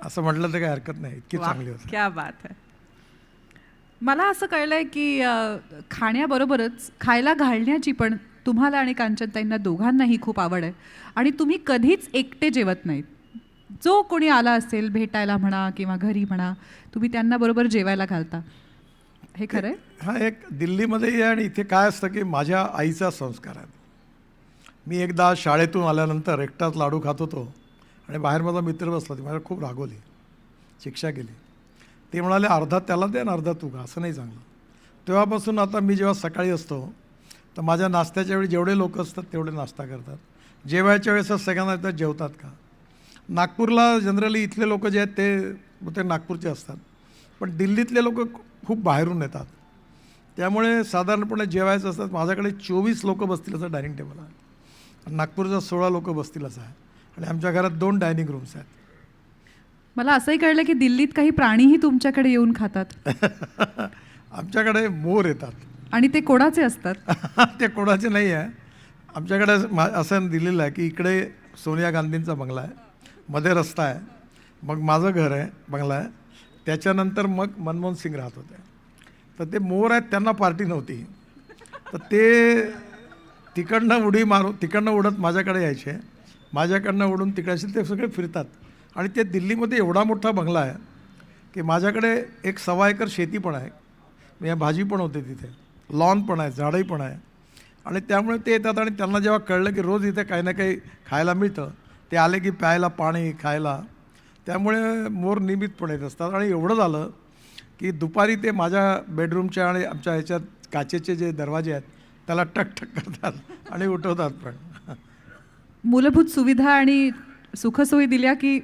असं म्हटलं तर काही हरकत नाही, इतकी वाह, चांगली होती. क्या बात है. मला असं कळलंय की खाण्याबरोबरच खायला घालण्याची पण तुम्हाला आणि कांचनताईंना दोघांनाही खूप आवड आहे आणि तुम्ही कधीच एकटे जेवत नाहीत. जो कोणी आला असेल भेटायला म्हणा किंवा घरी म्हणा, तुम्ही त्यांना बरोबर जेवायला घालता. हे खरं आहे? हा एक दिल्लीमध्येही आहे आणि इथे काय असतं की माझ्या आईचा संस्कार आहे. मी एकदा शाळेतून आल्यानंतर एकटाच लाडू खात होतो आणि बाहेर माझा मित्र बसला, ती मला खूप रागवली, शिक्षा केली. ते म्हणाले अर्धा त्याला दे आणि अर्धा तू खा, असं नाही चांगलं. तेव्हापासून आता मी जेव्हा सकाळी असतो तर माझ्या नाश्त्याच्या वेळी जेवढे लोक असतात तेवढे नाश्ता करतात. जेवायच्या वेळेसच सगळ्यांना येतात जेवतात का. नागपूरला जनरली इथले लोक जे आहेत ते नागपूरचे असतात, पण दिल्लीतले लोक खूप बाहेरून येतात. त्यामुळे साधारणपणे जेवायचं असतात. माझ्याकडे 24 लोक बसतील असं डायनिंग टेबल आहे. नागपूरचा 16 लोक बसतील असं आहे आणि आमच्या घरात 2 डायनिंग रूम्स आहेत. मला असंही कळलं की दिल्लीत काही प्राणीही तुमच्याकडे येऊन खातात. आमच्याकडे मोर येतात. आणि ते कोणाचे असतात? ते कोणाचे नाही आहे. आमच्याकडे असं दिलेलं आहे की इकडे सोनिया गांधींचा बंगला आहे, मध्ये रस्ता आहे, मग माझं घर आहे, बंगला आहे, त्याच्यानंतर मग मनमोहन सिंग राहत होते. तर ते मोर आहेत, त्यांना पार्टी नव्हती, तर ते तिकडनं उडत माझ्याकडे यायचे, माझ्याकडनं उडून तिकडे ते सगळे फिरतात. आणि ते दिल्लीमध्ये एवढा मोठा बंगला आहे की माझ्याकडे 1.25 एकर शेती पण आहे, म्हणजे भाजी पण होते तिथे, लॉन पण आहे, झाडंही पण आहे. आणि त्यामुळे ते येतात आणि त्यांना जेव्हा कळलं की रोज इथे काही ना काही खायला मिळतं, ते आले की प्यायला पाणी, खायला, त्यामुळे मोर नियमितपणे येत असतात. आणि एवढं झालं की दुपारी ते माझ्या बेडरूमच्या आणि आमच्या ह्याच्यात काचेचे जे दरवाजे आहेत त्याला टक करतात आणि उठवतात पण. मूलभूत सुविधा आणि सुखसोयी दिल्या की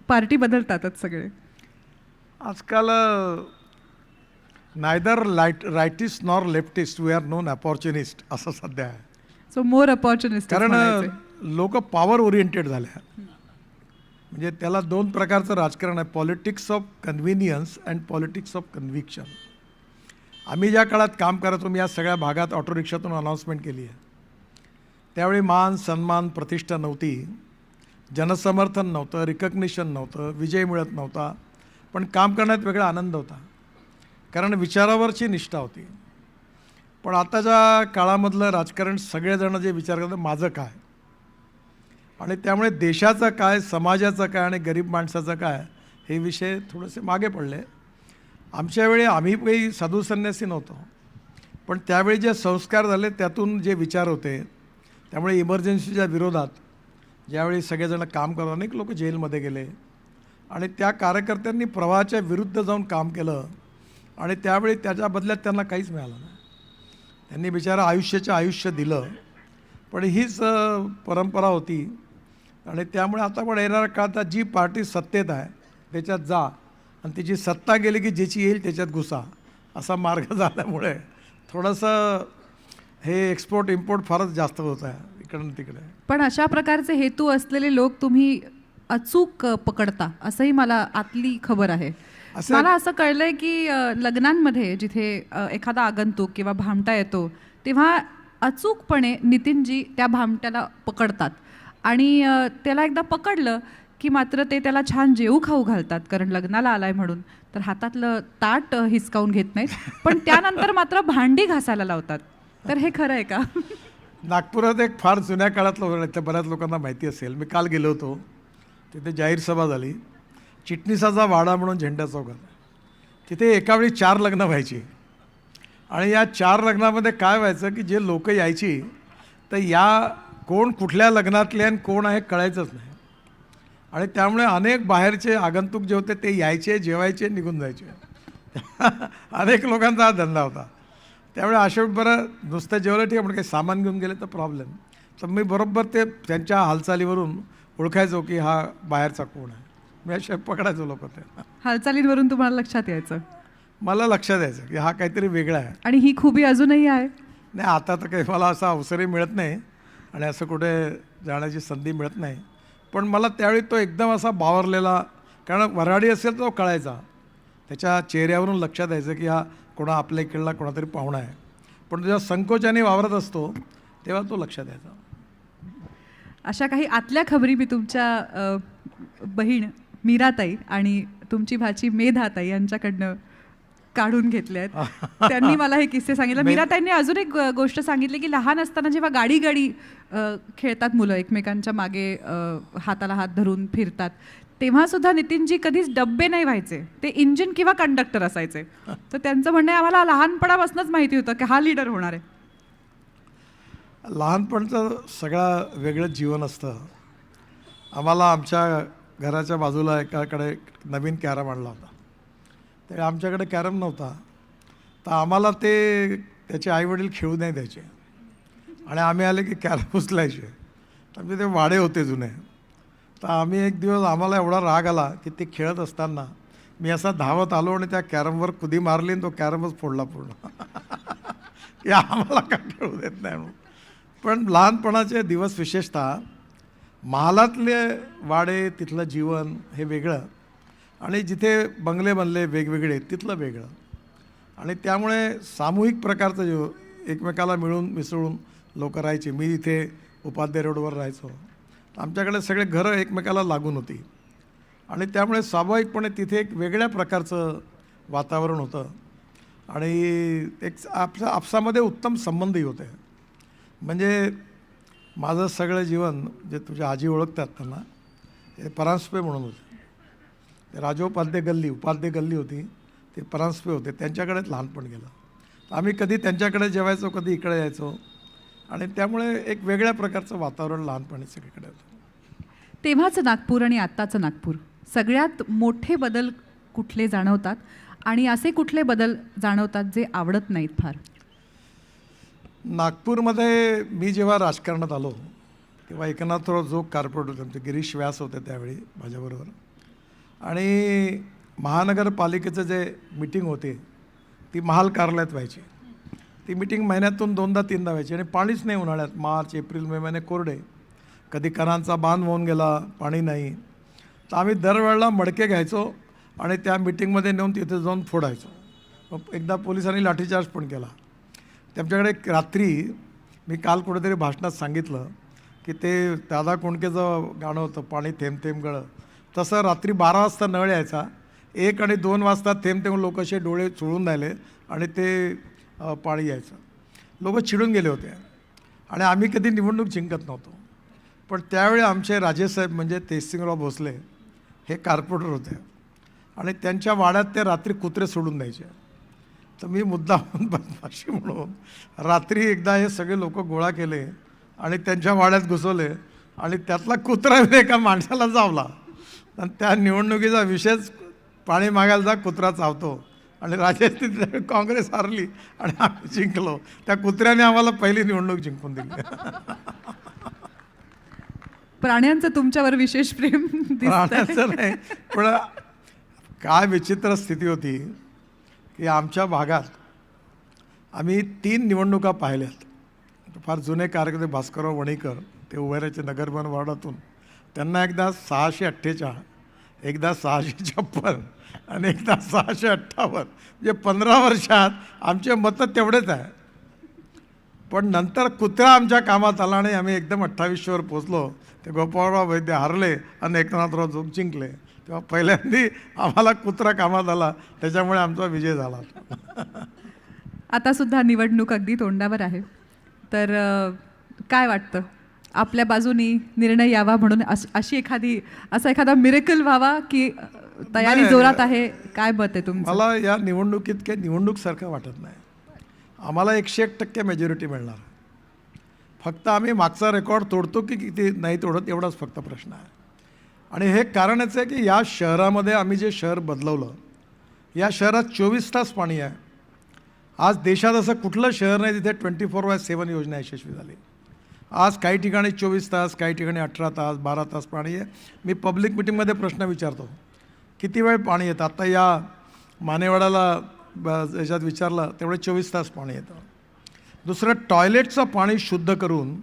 पार्टी बदलतातच सगळे. आजकाल neither rightist nor leftist, we are known opportunist असं सध्या आहे. So more opportunist. कारण लोक पॉवर ओरिएंटेड झाले आहेत. म्हणजे त्याला 2 प्रकारचं राजकारण आहे, politics of convenience and politics of conviction. आम्ही ज्या काळात काम करायचो, मी या सगळ्या भागात ऑटो रिक्षातून अनाऊन्समेंट केली आहे, त्यावेळी मान सन्मान प्रतिष्ठा नव्हती, जनसमर्थन नव्हतं, रिकग्निशन नव्हतं, विजय मिळत नव्हता, पण काम करण्यात वेगळा आनंद होता, कारण विचारावरची निष्ठा होती. पण आताच्या काळामधलं राजकारण सगळेजण जे विचार करतात माझं काय, आणि त्यामुळे देशाचं काय, समाजाचं काय आणि गरीब माणसाचं काय हे विषय थोडेसे मागे पडले. आमच्या वेळी आम्ही काही साधू संन्यासी नव्हतो, पण त्यावेळी जे संस्कार झाले त्यातून जे विचार होते, त्यामुळे इमर्जन्सीच्या विरोधात ज्यावेळी सगळेजण काम करत, अनेक लोक जेलमध्ये गेले आणि त्या कार्यकर्त्यांनी प्रवाहाच्या विरुद्ध जाऊन काम केलं आणि त्यावेळी त्याच्या बदल्यात त्यांना काहीच मिळालं नाही. त्यांनी बिचारा आयुष्य दिलं. पण हीच परंपरा होती आणि त्यामुळे आता पण येणाऱ्या काळात जी पार्टी सत्तेत आहे त्याच्यात जा आणि तिची सत्ता गेली की ज्याची येईल त्याच्यात घुसा, असा मार्ग झाल्यामुळे थोडंसं हे एक्सपोर्ट इम्पोर्ट फारच जास्त होत आहे इकडून तिकडे. पण अशा प्रकारचे हेतू असलेले लोक तुम्ही अचूक पकडता असंही मला आतली खबर आहे. मला असं कळलंय की लग्नांमध्ये जिथे एखादा आगंतुक किंवा भामटा येतो तेव्हा अचूकपणे नितीनजी त्या भामट्याला पकडतात आणि त्याला एकदा पकडलं की मात्र ते त्याला छान जेवू खाऊ घालतात, कारण लग्नाला आलाय म्हणून. तर हातातलं ताट हिसकावून घेत नाहीत, पण त्यानंतर मात्र भांडी घासायला लावतात. तर हे खरं आहे का? नागपुरात एक फार जुन्या काळातलं उदाहरण आहे, ते बऱ्याच लोकांना माहिती असेल. मी काल गेलो होतो, तिथे जाहीर सभा झाली, चिटणीसाचा वाडा म्हणून झेंडा चौकात. तिथे एकावेळी 4 लग्न व्हायची आणि या 4 लग्नामध्ये काय व्हायचं की जे लोक यायची तर या कोण कुठल्या लग्नातले आणि कोण आहे कळायचंच नाही. आणि त्यामुळे अनेक बाहेरचे आगंतुक जे होते ते यायचे, जेवायचे, निघून जायचे. अनेक लोकांचा हा धंदा होता. त्यामुळे अशा बरं नुसतं जेवलं ठीक आहे, पण काही सामान घेऊन गेले तर प्रॉब्लेम. तर मी बरोबर ते त्यांच्या हालचालीवरून ओळखायचो की हा बाहेरचा कोण आहे. मी अशा पकडायचो लोक ते. हालचालींवरून तुम्हाला लक्षात यायचं? मला लक्षात यायचं की हा काहीतरी वेगळा आहे. आणि ही खूबी अजूनही आहे? नाही, आता तर काही मला असा अवसरही मिळत नाही आणि असं कुठे जाण्याची संधी मिळत नाही. पण मला त्यावेळी तो एकदम असा बावरलेला, कारण वऱ्हाडी असेल तर तो कळायचा, त्याच्या चेहऱ्यावरून लक्षात यायचं की हा कोणा आपल्या इकडला कोणातरी पाहुणा आहे. पण जेव्हा संकोचाने वावरत असतो तेव्हा तो लक्षात यायचा. अशा काही आतल्या खबरी मी तुमच्या बहीण मीराताई आणि तुमची भाची मेधाताई यांच्याकडनं काढून घेतले आहेत. त्यांनी मला हे किस्से सांगितले. मीराताईंनी अजून एक गोष्ट सांगितली की लहान असताना जेव्हा गाडी गाडी खेळतात मुलं, एकमेकांच्या मागे हाताला हात धरून फिरतात, तेव्हा सुद्धा नितीनजी कधीच डब्बे नाही व्हायचे, ते इंजिन किंवा कंडक्टर असायचे. तर त्यांचं म्हणणं आहे आम्हाला लहानपणापासूनच माहिती होतं की हा लीडर होणार आहे. लहानपणचं सगळं वेगळंच जीवन असतं. आम्हाला आमच्या घराच्या बाजूला एकाकडे नवीन कॅरम आणला होता. ते आमच्याकडे कॅरम नव्हता, तर आम्हाला ते त्याचे आईवडील खेळू नाही द्यायचे आणि आम्ही आले की कॅरम उचलायचे. तर आमचे ते वाडे होते जुने. तर आम्ही एक दिवस आम्हाला एवढा राग आला की ते खेळत असताना मी असा धावत आलो आणि त्या कॅरमवर कुदी मारली आणि तो कॅरमच फोडला पूर्ण. की आम्हाला का खेळू देत नाही म्हणून. पण लहानपणाचे दिवस, विशेषतः महालातले वाडे, तिथलं जीवन हे वेगळं आणि जिथे बंगले बनले वेगवेगळे तिथलं वेगळं. आणि त्यामुळे सामूहिक प्रकारचं एकमेकाला मिळून मिसळून लोक राहायचे. मी इथे उपाध्याय रोडवर राहायचो. आमच्याकडे सगळे घरं एकमेकाला लागून होती आणि त्यामुळे स्वाभाविकपणे तिथे एक वेगळ्या प्रकारचं वातावरण होतं आणि एक आपसामध्ये उत्तम संबंधही होते. म्हणजे माझं सगळं जीवन, जे तुझ्या आजी ओळखतात त्यांना, हे परांजपे म्हणून होते. ते राजोपाध्याय गल्ली, उपाध्याय गल्ली होती, ते परांजपे होते. त्यांच्याकडेच लहानपण गेलं. आम्ही कधी त्यांच्याकडे जेवायचो, कधी इकडे यायचो आणि त्यामुळे एक वेगळ्या प्रकारचं वातावरण लहानपणी सगळीकडे होतं. तेव्हाचं नागपूर आणि आत्ताचं नागपूर, सगळ्यात मोठे बदल कुठले जाणवतात आणि असे कुठले बदल जाणवतात जे आवडत नाहीत फार? नागपूरमध्ये मी जेव्हा राजकारणात आलो तेव्हा एकनाथराव जोग कार्पोरेट होते, आमचे गिरीश व्यास होते त्यावेळी माझ्याबरोबर. आणि महानगरपालिकेचं जे मीटिंग होते ती महाल कार्यालयात व्हायची. ती मीटिंग महिन्यातून 2दा-3दा व्हायची आणि पाणीच नाही उन्हाळ्यात. मार्च, एप्रिल, मे महिने कोरडे. कधी कणांचा बांध होऊन गेला, पाणी नाही. तर आम्ही दरवेळेला मडके घ्यायचो आणि त्या मीटिंगमध्ये नेऊन तिथे जाऊन फोडायचो. मग एकदा पोलिसांनी लाठीचार्ज पण केला. त्यांच्याकडे रात्री, मी काल कुठेतरी भाषणात सांगितलं की ते दादा कोंडकेचं गाणं होतं, पाणी थेंब थेंब गळं, तसं रात्री 12 वाजता नळ यायचा. 1 आणि 2 वाजता थेंब थेंब लोक असे डोळे चोळून राहिले आणि ते पाणी यायचं. लोक चिडून गेले होते आणि आम्ही कधी निवडणूक जिंकत नव्हतो. पण त्यावेळी आमचे राजेसाहेब म्हणजे तेजसिंगराव भोसले हे कार्पोरेटर होते आणि त्यांच्या वाड्यात ते रात्री कुत्रे सोडून द्यायचे. तर मी मुद्दाम बदमाशी म्हणून रात्री एकदा हे सगळे लोक गोळा केले आणि त्यांच्या वाड्यात घुसवले आणि त्यातला कुत्रा एका माणसाला चावला आणि त्या निवडणुकीचा विषयच पाणी मागायला जा, कुत्रा चावतो. आणि राजस्थान काँग्रेस हारली आणि आम्ही जिंकलो. त्या कुत्र्याने आम्हाला पहिली निवडणूक जिंकून दिली. प्राण्यांचं तुमच्यावर विशेष प्रेम प्राण्याचं नाही, पण काय विचित्र स्थिती होती की आमच्या भागात आम्ही 3 निवडणुका पाहिल्यात. फार जुने कार्यकर्ते भास्करराव वणीकर, ते उभेरायचे नगरवन वार्डातून. त्यांना एकदा 648, एकदा 656 आणि एकदा 658. म्हणजे 15 वर्षात आमचे मतं तेवढेच आहे. पण नंतर कुत्रा आमच्या कामात आला आणि आम्ही एकदम 28वर पोचलो. ते गोपाळराव वैद्य हारले आणि एकनाथराव जोग जिंकले. तेव्हा पहिल्यांदा आम्हाला कुत्रा कामात आला, त्याच्यामुळे आमचा विजय झाला. आता सुद्धा निवडणूक अगदी तोंडावर आहे, तर काय वाटतं आपल्या बाजूनी निर्णय यावा म्हणून, असा एखादा मिरेकल व्हावा की तयारी जोरात आहे? काय मत आहे तुमचं? मला या निवडणुकीत काही निवडणूकसारखं वाटत नाही. आम्हाला 101% मेजॉरिटी मिळणार. फक्त आम्ही मागचा रेकॉर्ड तोडतो की किती नाही तोडत, एवढाच फक्त प्रश्न आहे. आणि हे कारणच आहे की या शहरामध्ये आम्ही जे शहर बदलवलं, या शहरात 24 तास पाणी आहे. आज देशात असं कुठलं शहर नाही जिथे 24/7 योजना यशस्वी झाली. आज काही ठिकाणी 24 तास, काही ठिकाणी 18 तास, 12 तास पाणी आहे. मी पब्लिक मिटिंगमध्ये प्रश्न विचारतो, किती वेळ पाणी येतं? आत्ता या मानेवाड्याला याच्यात विचारलं, तेवढे 24 तास पाणी येतं. दुसरं, टॉयलेटचं पाणी शुद्ध करून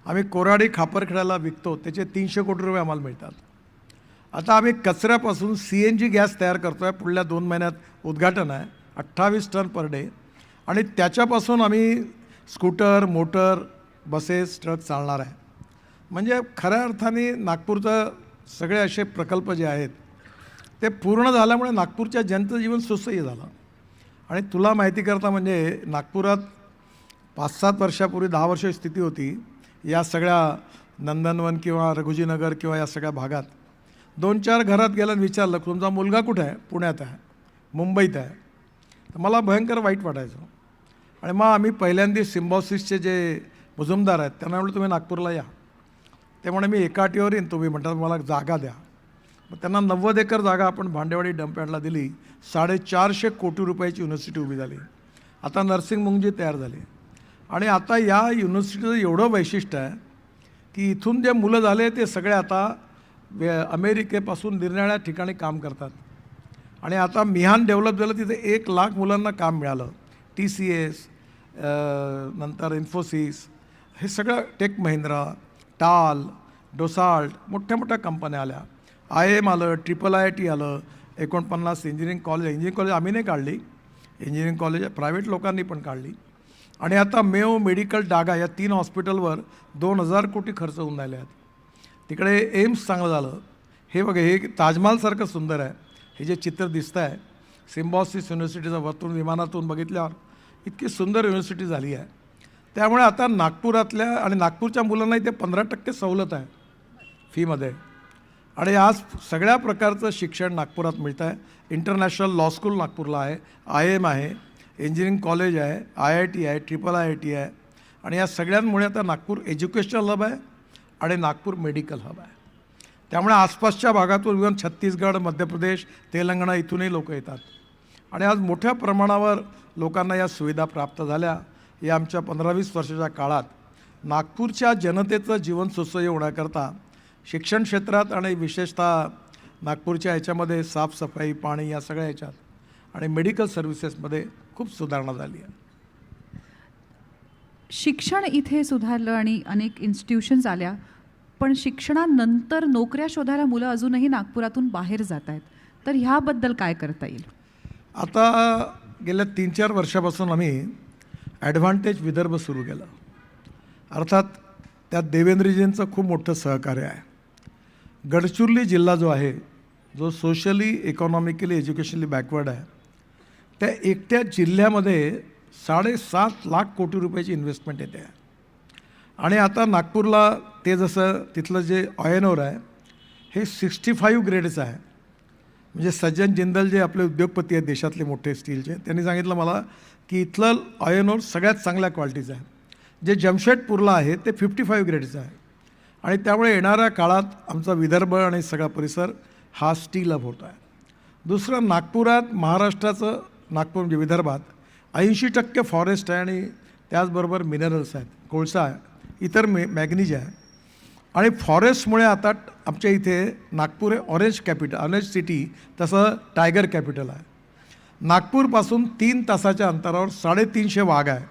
आम्ही कोराडी खापरखेड्याला विकतो, त्याचे 300 कोटी रुपये आम्हाला मिळतात. आता आम्ही कचऱ्यापासून CNG गॅस तयार करतो आहे. पुढल्या 2 महिन्यात उद्घाटन आहे. 28 टन पर डे. आणि त्याच्यापासून आम्ही स्कूटर, मोटर, बसेस, ट्रक चालणार आहे. म्हणजे खऱ्या अर्थाने नागपूरचं सगळे असे प्रकल्प जे आहेत ते पूर्ण झाल्यामुळे नागपूरच्या जनतेचं जीवन सुसह्य झालं. आणि तुला माहिती करता म्हणजे नागपुरात 5-7 वर्षापूर्वी 10 वर्षाची स्थिती होती, या सगळ्या नंदनवन किंवा रघुजीनगर किंवा या सगळ्या भागात 2-4 घरात गेलं आणि विचारलं तुमचा मुलगा कुठे आहे, पुण्यात आहे, मुंबईत आहे. तर मला भयंकर वाईट वाटायचं. आणि मग आम्ही पहिल्यांदा सिम्बॉसिसचे जे मुजुमदार आहेत त्यांना म्हटलं तुम्ही नागपूरला या. ते म्हणे मी एका अटीवर येईन, तुम्ही म्हणतात मला जागा द्या. मग त्यांना 90 एकर जागा आपण भांडेवाडी डंपयार्डला दिली. 450 कोटी रुपयाची युनिव्हर्सिटी उभी झाली. आता नर्सिंग मुंगजी तयार झाली. आणि आता या युनिव्हर्सिटीचं एवढं वैशिष्ट्य आहे की इथून जे मुलं झाले ते सगळे आता अमेरिकेपासून निरनिराळ्या ठिकाणी काम करतात. आणि आता मिहान डेव्हलप झालं, तिथे 1 लाख मुलांना काम मिळालं. TCS, नंतर इन्फोसिस, हे सगळं टेक महिंद्रा, टाल, डोसाल्ट, मोठ्या मोठ्या कंपन्या आल्या. IIM आलं, IIIT आलं, 49 इंजिनिअरिंग कॉलेज आम्ही नाही काढली, इंजिनिअरिंग कॉलेज प्रायव्हेट लोकांनी पण काढली. आणि आता मेयो, मेडिकल, डागा या 3 हॉस्पिटलवर 2000 कोटी खर्च होऊन राहिले आहेत. तिकडे एम्स चांगलं झालं. हे बघा, हे ताजमहालसारखं सुंदर आहे. हे जे चित्र दिसतं आहे सिम्बॉसिस युनिव्हर्सिटीचं वरतून विमानातून बघितल्यावर इतकी सुंदर युनिव्हर्सिटी झाली आहे. त्यामुळे आता नागपुरातल्या आणि नागपूरच्या मुलांना इथे 15% सवलत आहे फीमध्ये. आणि आज सगळ्या प्रकारचं शिक्षण नागपुरात मिळतं आहे. इंटरनॅशनल लॉ स्कूल नागपूरला आहे, IIM आहे, इंजिनिअरिंग कॉलेज आहे, IIT आहे, IIIT आहे. आणि या सगळ्यांमुळे आता नागपूर एज्युकेशनल हब आहे आणि नागपूर मेडिकल हब आहे. त्यामुळे आसपासच्या भागातून इव्हन छत्तीसगड, मध्य प्रदेश, तेलंगणा इथूनही लोक येतात. आणि आज मोठ्या प्रमाणावर लोकांना या सुविधा प्राप्त झाल्या. या आमच्या 15-20 वर्षाच्या काळात नागपूरच्या जनतेचं जीवन सुसह्य होण्याकरता शिक्षण क्षेत्रात आणि विशेषतः नागपूरच्या ह्याच्यामध्ये साफसफाई, पाणी या सगळ्या ह्याच्यात आणि मेडिकल सर्व्हिसेसमध्ये खूप सुधारणा झाली आहे. शिक्षण इथे सुधारलं आणि अनेक इन्स्टिट्यूशन्स आल्या, पण शिक्षणानंतर नोकऱ्या शोधायला मुलं अजूनही नागपुरातून बाहेर जात आहेत. तर ह्याबद्दल काय करता येईल? आता गेल्या 3-4 वर्षापासून आम्ही ॲडव्हान्टेज विदर्भ सुरू केलं. अर्थात त्यात देवेंद्रजींचं खूप मोठं सहकार्य आहे. गडचिरोली जिल्हा जो आहे, जो सोशली, इकॉनॉमिकली, एज्युकेशनली बॅकवर्ड आहे, त्या एकट्या जिल्ह्यामध्ये 7.5 लाख कोटी रुपयाची इन्व्हेस्टमेंट येते आहे. आणि आता नागपूरला ते जसं तिथलं जे आयनोर आहे हे 65 ग्रेडचं आहे. म्हणजे सज्जन जिंदल जे आपले उद्योगपती आहेत देशातले मोठे स्टीलचे, त्यांनी सांगितलं मला की इथलं आयनोर सगळ्यात चांगल्या क्वालिटीचं आहे. जे जमशेदपूरला आहे ते 55 ग्रेडचं आहे. आणि त्यामुळे येणाऱ्या काळात आमचा विदर्भ आणि सगळा परिसर हा स्टील हब होत आहे. दुसरं, नागपुरात महाराष्ट्राचं, नागपूर म्हणजे विदर्भात 80% फॉरेस्ट आहे आणि त्याचबरोबर मिनरल्स आहेत, कोळसा आहे, इतर मॅग्नीज आहे. आणि फॉरेस्टमुळे आता आमच्या इथे नागपूर हे ऑरेंज कॅपिटल, ऑरेंज सिटी, तसं टायगर कॅपिटल आहे. नागपूरपासून 3 तासाच्या अंतरावर 350 वाघ आहे.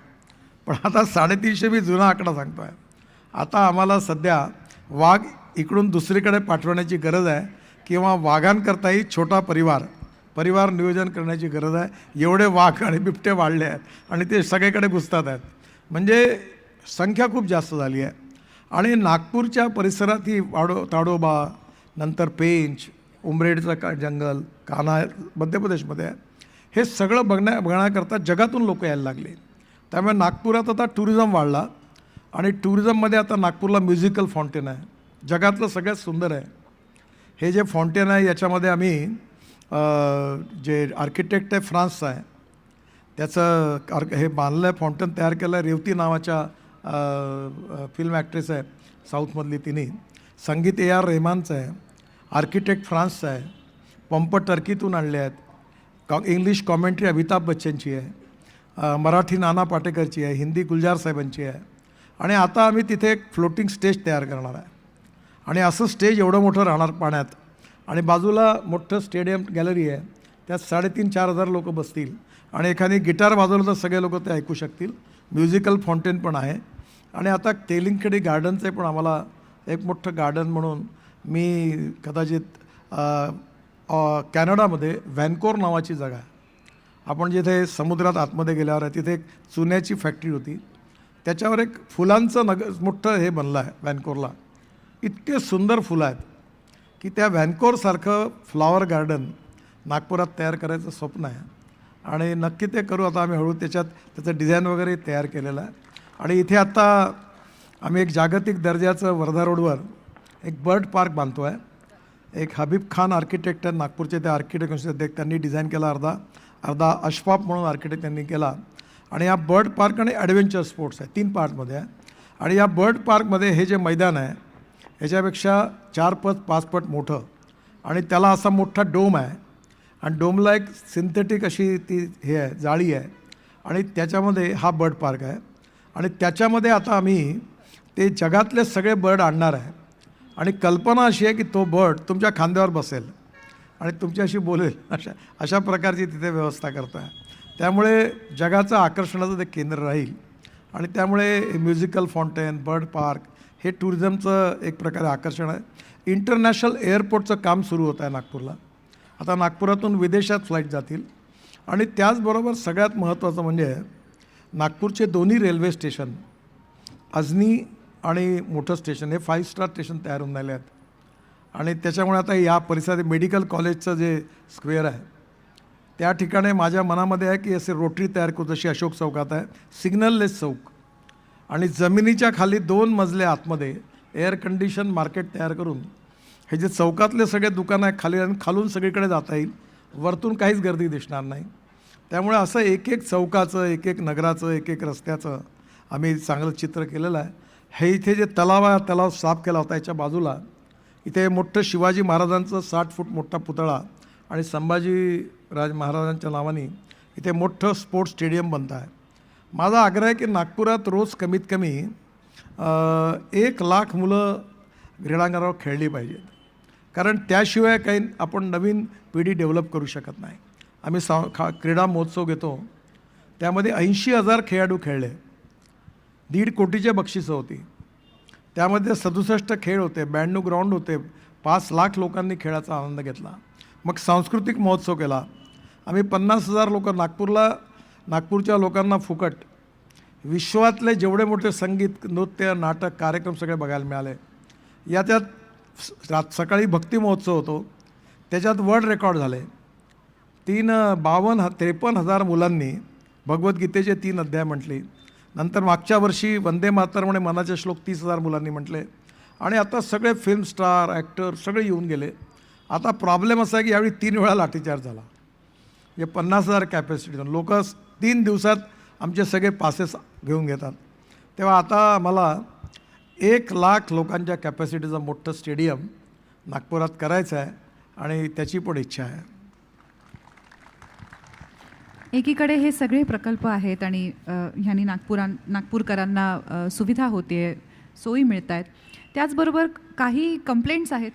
पण आता 350 मी जुना आकडा सांगतो आहे. आता आम्हाला सध्या वाघ इकडून दुसरीकडे पाठवण्याची गरज आहे किंवा वाघांकरताही छोटा परिवार नियोजन करण्याची गरज आहे. एवढे वाघ आणि बिबटे वाढले आहेत आणि ते सगळीकडे घुसतात आहेत. म्हणजे संख्या खूप जास्त झाली आहे. आणि नागपूरच्या परिसरात ही ताडोबा, नंतर पेंच, उमरेडचं जंगल, कान्हा मध्य प्रदेशमध्ये आहे, हे सगळं बघण्याकरता जगातून लोक यायला लागले. त्यामुळे नागपुरात आता टुरिझम वाढला. आणि टुरिझममध्ये आता नागपूरला म्युझिकल फाउंटेन आहे, जगातलं सगळ्यात सुंदर आहे. हे जे फाउंटेन आहे याच्यामध्ये आम्ही जे आर्किटेक्ट आहे फ्रान्सचा आहे, त्याचं हे बांधलं आहे, फाउंटेन तयार केलं आहे. रेवती नावाच्या फिल्म ॲक्ट्रेस आहे साऊथमधली, तिने. संगीत AR रेहमानचं आहे. आर्किटेक्ट फ्रान्सचा आहे. पंप टर्कीतून आणले आहेत. इंग्लिश कॉमेंट्री अमिताभ बच्चनची आहे. मराठी नाना पाटेकरची आहे. हिंदी गुलजार साहेबांची आहे. आणि आता आम्ही तिथे एक फ्लोटिंग स्टेज तयार करणार आहे. आणि असं स्टेज एवढं मोठं राहणार पाण्यात. आणि बाजूला मोठं स्टेडियम गॅलरी आहे, त्यात 3,500-4,000 लोक बसतील. आणि एखादी गिटार वाजवलं तर सगळे लोक ते ऐकू शकतील. म्युझिकल फाउंटेन पण आहे. आणि आता तेलिंगखेडी गार्डनचं पण आम्हाला एक मोठं गार्डन म्हणून, मी कदाचित कॅनडामध्ये व्हॅनकोर नावाची जागा आहे, आपण जिथे समुद्रात आतमध्ये गेल्यावर आहे, तिथे एक चुन्याची फॅक्टरी होती, त्याच्यावर एक फुलांचं मोठं हे बनलं आहे व्हॅनकोरला. इतके सुंदर फुलं आहेत की त्या व्हॅनकोरसारखं फ्लॉवर गार्डन नागपुरात तयार करायचं स्वप्न आहे आणि नक्की ते करू. आता आम्ही हळू त्याचं डिझाईन वगैरे तयार केलेलं आहे. आणि इथे आत्ता आम्ही एक जागतिक दर्जाचं वर्धा रोडवर एक बर्ड पार्क बांधतो आहे. एक हबीब खान आर्किटेक्ट आहेत नागपूरचे, ते आर्किटेक्ट त्यांनी डिझाईन केला, अर्धा अशफाक म्हणून आर्किटेक्ट त्यांनी केला. आणि या बर्ड पार्क आणि ॲडव्हेंचर स्पोर्ट्स आहे, 3 पार्टमध्ये आहे. आणि या बर्ड पार्कमध्ये हे जे मैदान आहे ह्याच्यापेक्षा 4 पट 5 पट मोठं आणि त्याला असा मोठा डोम आहे आणि डोमला एक सिंथेटिक अशी ती हे आहे, जाळी आहे आणि त्याच्यामध्ये हा बर्ड पार्क आहे. आणि त्याच्यामध्ये आता आम्ही ते जगातले सगळे बर्ड आणणार आहे आणि कल्पना अशी आहे की तो बर्ड तुमच्या खांद्यावर बसेल आणि तुमच्याशी बोलेल, अशा प्रकारची तिथे व्यवस्था करतो आहे. त्यामुळे जगाचं आकर्षणाचं ते केंद्र राहील आणि त्यामुळे म्युझिकल फाउंटेन, बर्ड पार्क हे टुरिझमचं एक प्रकारे आकर्षण आहे. इंटरनॅशनल एअरपोर्टचं काम सुरू होतं आहे नागपूरला. आता नागपुरातून विदेशात फ्लाईट जातील. आणि त्याचबरोबर सगळ्यात महत्त्वाचं म्हणजे नागपूरचे दोन्ही रेल्वे स्टेशन, अजनी आणि मोठं स्टेशन, हे 5 स्टार स्टेशन तयार होऊन राहिले आहेत. आणि त्याच्यामुळे आता या परिसरात मेडिकल कॉलेजचं जे स्क्वेअर आहे त्या ठिकाणी माझ्या मनामध्ये आहे की असे रोटरी तयार करू, जशी अशोक चौकात आहे, सिग्नललेस चौक आणि जमिनीच्या खाली 2 मजले आतमध्ये एअर कंडिशन मार्केट तयार करून हे जे चौकातले सगळे दुकानं आहे खाली आणि खालून सगळीकडे जाता येईल, वरतून काहीच गर्दी दिसणार नाही. त्यामुळे असं एक एक चौकाचं, एक एक नगराचं, एक एक रस्त्याचं आम्ही चांगलं चित्र केलेलं आहे. हे इथे जे तलाव आहे, तलाव साफ केला होता, याच्या बाजूला इथे मोठं शिवाजी महाराजांचं 60 फूट मोठा पुतळा आणि संभाजीराज महाराजांच्या नावाने इथे मोठं स्पोर्ट्स स्टेडियम बनतं आहे. माझा आग्रह आहे की नागपुरात रोज कमीत कमी 1 लाख मुलं क्रीडांगणावर खेळली पाहिजेत, कारण त्याशिवाय काही आपण नवीन पिढी डेव्हलप करू शकत नाही. आम्ही क्रीडा महोत्सव घेतो, त्यामध्ये 80,000 खेळाडू खेळले, 1.5 कोटीचे बक्षिसं होती, त्यामध्ये 67 खेळ होते, 92 ग्राउंड होते, 5 लाख लोकांनी खेळाचा आनंद घेतला. मग सांस्कृतिक महोत्सव केला आम्ही, 50,000 लोक नागपूरच्या लोकांना फुकट विश्वातले जेवढे मोठे संगीत, नृत्य, नाटक, कार्यक्रम सगळे बघायला मिळाले. याच्यात सकाळी भक्ती महोत्सव होतो, त्याच्यात वर्ल्ड रेकॉर्ड झाले. 53,000 मुलांनी भगवद्गीतेचे 3 अध्याय म्हटले. नंतर मागच्या वर्षी वंदे मातरम म्हणे मनाचे श्लोक 30,000 मुलांनी म्हटले. आणि आता सगळे फिल्म स्टार, ॲक्टर सगळे येऊन गेले. आता प्रॉब्लेम असा आहे की यावेळी 3 वेळा लाठीचार्ज झाला. हे 50,000 कॅपॅसिटी, लोक 3 दिवसात आमचे सगळे पासेस घेऊन घेतात. तेव्हा आता मला 1 लाख लोकांच्या कॅपॅसिटीचं मोठं स्टेडियम नागपुरात करायचं आहे आणि त्याची पण इच्छा आहे. एकीकडे हे सगळे प्रकल्प आहेत आणि ह्यांनी नागपूरकरांना सुविधा होते, सोयी मिळत आहेत. त्याचबरोबर काही कंप्लेंट्स आहेत.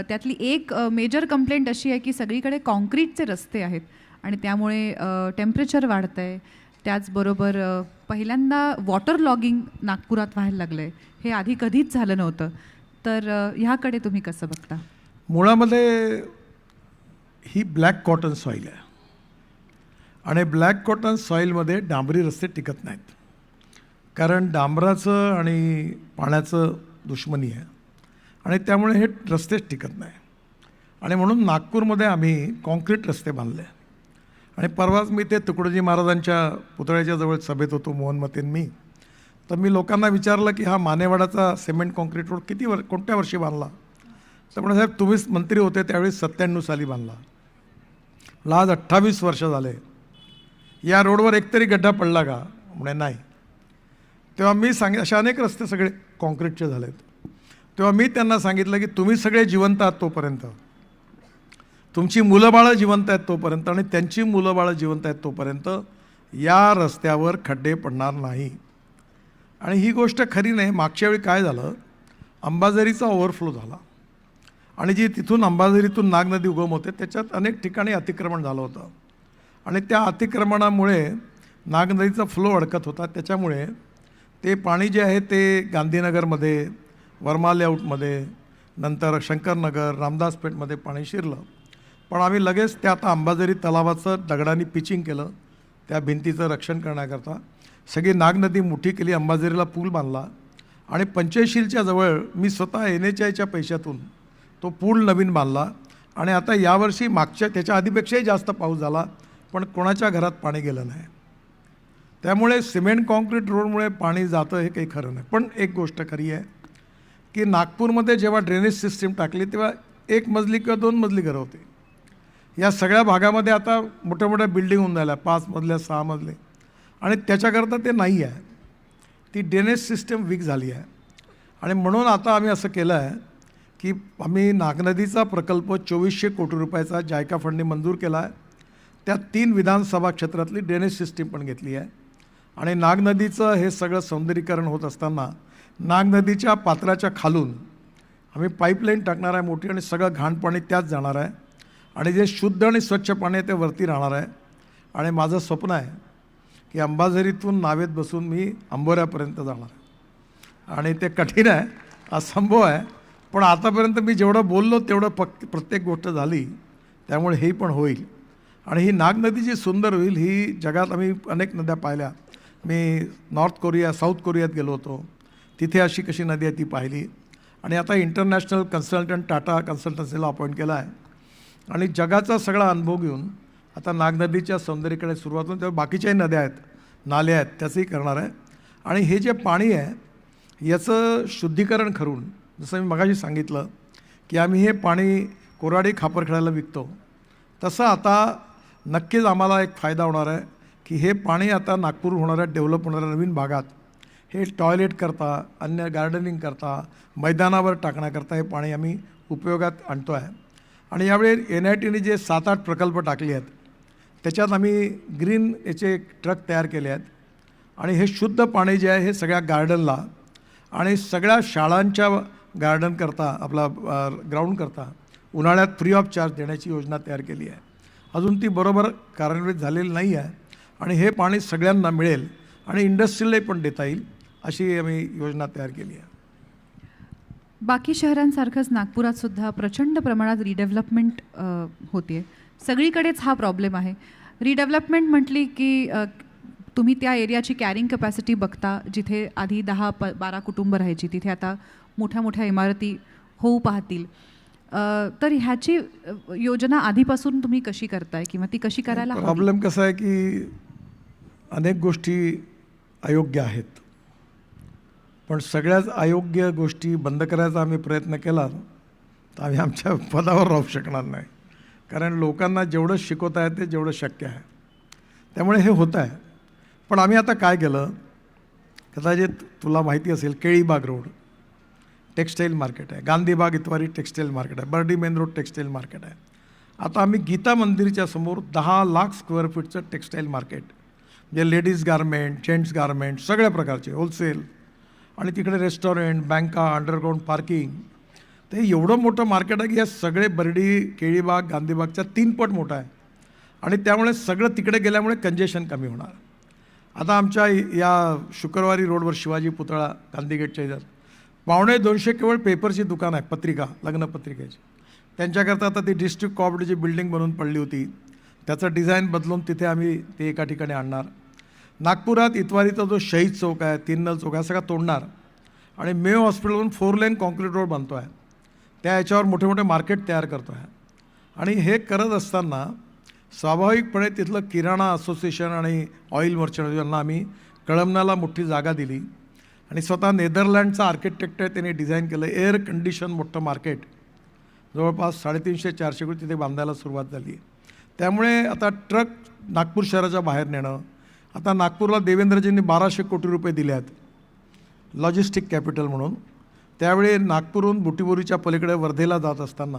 त्यातली एक मेजर कंप्लेंट अशी आहे की सगळीकडे कॉन्क्रीटचे रस्ते आहेत आणि त्यामुळे टेम्परेचर वाढतं आहे. त्याचबरोबर पहिल्यांदा वॉटर लॉगिंग नागपुरात व्हायला लागलं आहे, हे आधी कधीच झालं नव्हतं. तर ह्याकडे तुम्ही कसं बघता? मुळामध्ये ही ब्लॅक कॉटन सॉईल आहे आणि ब्लॅक कॉटन सॉईलमध्ये डांबरी रस्ते टिकत नाहीत, कारण डांबराचं आणि पाण्याचं दुश्मनी आहे आणि त्यामुळे हे रस्तेच टिकत नाही. आणि म्हणून नागपूरमध्ये आम्ही कॉन्क्रीट रस्ते बांधले. आणि परवाच मी ते तुकडोजी महाराजांच्या पुतळ्याच्या जवळ सभेत होतो, मोहन मतेन मी. तर मी लोकांना विचारलं की हा मानेवाडाचा सिमेंट कॉन्क्रीट रोड कोणत्या वर्षी बांधला? तर म्हणे साहेब तुम्हीच मंत्री होते त्यावेळी 97 साली बांधला. आज 28 वर्ष झाले. या रोडवर एकतरी गड्डा पडला का? म्हणे नाही. तेव्हा मी असे अनेक रस्ते सगळे कॉन्क्रीटचे झालेत. तेव्हा मी त्यांना सांगितलं की तुम्ही सगळे जिवंत आहात तोपर्यंत, तुमची मुलं बाळं जिवंत आहेत तोपर्यंत आणि त्यांची मुलं बाळं जिवंत आहेत तोपर्यंत या रस्त्यावर खड्डे पडणार नाही. आणि ही गोष्ट खरी नाही. मागच्या वेळी काय झालं, अंबाझरीचा ओव्हरफ्लो झाला आणि जी तिथून अंबाझरीतून नाग नदी उगम होते त्याच्यात अनेक ठिकाणी अतिक्रमण झालं होतं आणि त्या अतिक्रमणामुळे नाग नदीचा फ्लो अडकत होता. त्याच्यामुळे ते पाणी जे आहे ते गांधीनगरमध्ये, वर्मा लेआउटमध्ये, नंतर शंकरनगर, रामदासपेठमध्ये पाणी शिरलं. पण आम्ही लगेच त्या आता अंबाझरी तलावाचं दगडांनी पिचिंग केलं, त्या भिंतीचं रक्षण करण्याकरता सगळी नाग नदी मोठी केली, अंबाझरीला पूल बांधला आणि पंचशीलच्या जवळ मी स्वतः NHIच्या पैशातून तो पूल नवीन बांधला आणि आता यावर्षी मागच्या त्याच्या आधीपेक्षाही जास्त पाऊस झाला, पण कोणाच्या घरात पाणी गेलं नाही. त्यामुळे सिमेंट कॉन्क्रीट रोडमुळे पाणी जातं हे काही खरं नाही. पण एक गोष्ट खरी आहे की नागपूरमध्ये जेव्हा ड्रेनेज सिस्टीम टाकली तेव्हा 1 मजली किंवा 2 मजली घरं होती. या सगळ्या भागामध्ये आता मोठ्या मोठ्या बिल्डिंग होऊन झाल्या, 5 मजल्या 6 मजले, आणि त्याच्याकरता ते नाही आहे. ती ड्रेनेज सिस्टीम वीक झाली आहे. आणि म्हणून आता आम्ही असं केलं आहे की आम्ही नागनदीचा प्रकल्प 2400 कोटी रुपयाचा जायका फंडने मंजूर केला आहे. त्यात 3 विधानसभा क्षेत्रातली ड्रेनेज सिस्टीम पण घेतली आहे. आणि नागनदीचं हे सगळं सौंदर्यीकरण होत असताना नागनदीच्या पात्राच्या खालून आम्ही पाईपलाईन टाकणार आहे मोठी, आणि सगळं घाण पाणी त्यात जाणार आहे. आणि जे शुद्ध आणि स्वच्छ पाणी आहे ते वरती राहणार आहे. आणि माझं स्वप्न आहे की अंबाझरीतून नावेत बसून मी अंबोऱ्यापर्यंत जाणार आहे. आणि ते कठीण आहे, असंभव आहे, पण आतापर्यंत मी जेवढं बोललो तेवढं प्रत्येक गोष्ट झाली. त्यामुळे हे पण होईल. आणि ही नागनदी जी सुंदर होईल, ही जगात आम्ही अनेक नद्या पाहिल्या. मी नॉर्थ कोरिया, साऊथ कोरियात गेलो होतो, तिथे अशी कशी नदी आहे ती पाहिली. आणि आता इंटरनॅशनल कन्सल्टंट टाटा कन्सल्टन्सीला अपॉइंट केला आहे. आणि जगाचा सगळा अनुभव घेऊन आता नागनदीच्या सौंदर्याकडे सुरुवात होऊन तेव्हा बाकीच्याही नद्या आहेत, नाले आहेत, त्याचंही करणार आहे. आणि हे जे पाणी आहे याचं शुद्धीकरण करून, जसं मी मगाशी सांगितलं की आम्ही हे पाणी कोराडी खापरखेड्याला विकतो, तसं आता नक्कीच आम्हाला एक फायदा होणार आहे की हे पाणी आता नागपूर होणाऱ्या डेव्हलप होणाऱ्या नवीन भागात हे टॉयलेट करता, अन्य गार्डनिंग करता, मैदानावर टाकण्याकरता हे पाणी आम्ही उपयोगात आणतो आहे. आणि यावेळी NITने जे 7-8 प्रकल्प टाकले आहेत त्याच्यात आम्ही ग्रीन याचे ट्रक तयार केले आहेत. आणि हे शुद्ध पाणी जे आहे हे सगळ्या गार्डनला आणि सगळ्या शाळांच्या गार्डन करता, आपला ग्राउंड करता उन्हाळ्यात फ्री ऑफ चार्ज देण्याची योजना तयार केली आहे. अजून ती बरोबर कार्यान्वित झालेली नाही आहे. आणि हे पाणी सगळ्यांना मिळेल आणि इंडस्ट्रीलाही पण देता येईल अशी आम्ही योजना तयार केली आहे. बाकी शहरांसारखंच नागपुरात सुद्धा प्रचंड प्रमाणात रिडेव्हलपमेंट होते. सगळीकडेच हा प्रॉब्लेम आहे. रिडेव्हलपमेंट म्हटली की तुम्ही त्या एरियाची कॅरिंग कॅपॅसिटी बघता, जिथे आधी 10-12 कुटुंब राहायची तिथे आता मोठ्या मोठ्या इमारती होऊ पाहतील. तर ह्याची योजना आधीपासून तुम्ही कशी करताय किंवा ती कशी करायला हवी? प्रॉब्लेम कसा आहे की अनेक गोष्टी अयोग्य आहेत, पण सगळ्याच अयोग्य गोष्टी बंद करायचा आम्ही प्रयत्न केला तर आम्ही आमच्या पदावर राहू शकणार नाही. कारण लोकांना जेवढं शिकवता येते जेवढं शक्य आहे, त्यामुळे हे होतं आहे. पण आम्ही आता काय केलं, कदाचित तुला माहिती असेल, केळीबाग रोड टेक्स्टाईल मार्केट आहे, गांधीबाग इतवारी टेक्स्टाईल मार्केट आहे, Burdi main road textile market आहे. आता आम्ही गीता मंदिरच्या समोर 10 लाख स्क्वेअर फीटचं टेक्स्टाईल मार्केट, म्हणजे लेडीज गारमेंट, जेंट्स गारमेंट, सगळ्या प्रकारचे होलसेल, आणि तिकडे रेस्टॉरंट, बँका, अंडरग्राऊंड पार्किंग, ते एवढं मोठं मार्केट आहे की या सगळे बर्डी, केळीबाग, गांधीबागच्या 3 पट मोठं आहे. आणि त्यामुळे सगळं तिकडे गेल्यामुळे कंजेशन कमी होणार. आता आमच्या या शुक्रवारी रोडवर शिवाजी पुतळा गांधीगेटच्या इथं 250 केवळ पेपरची दुकान आहे, पत्रिका, लग्नपत्रिकेची. त्यांच्याकरता आता ती डिस्ट्रिक्ट कोऑपरेटिव्हची बिल्डिंग बनवून पडली होती, त्याचं डिझाईन बदलून तिथे आम्ही ते एका ठिकाणी आणणार. नागपुरात इतवारीचा जो शहीद चौक आहे, 3 नल चौक आहे, सगळा तोडणार. आणि मेयो हॉस्पिटलवरून 4 लेन कॉन्क्रीट रोड बनतो आहे, त्या याच्यावर मोठे मोठे मार्केट तयार करतो आहे. आणि हे करत असताना स्वाभाविकपणे तिथलं किराणा असोसिएशन आणि ऑइल मर्चंट यांना आम्ही कळमनाला मोठी जागा दिली. आणि स्वतः नेदरलँडचा आर्किटेक्ट आहे, त्याने डिझाईन केलं एअर कंडिशन मोठं मार्केट, जवळपास 350-400 कोटी तिथे बांधायला सुरुवात झाली. त्यामुळे आता ट्रक नागपूर शहराच्या बाहेर नेणं, आता नागपूरला देवेंद्रजींनी 1200 कोटी रुपये दिले आहेत लॉजिस्टिक कॅपिटल म्हणून. त्यावेळी नागपूरहून बुटीबोरीच्या पलीकडे वर्धेला जात असताना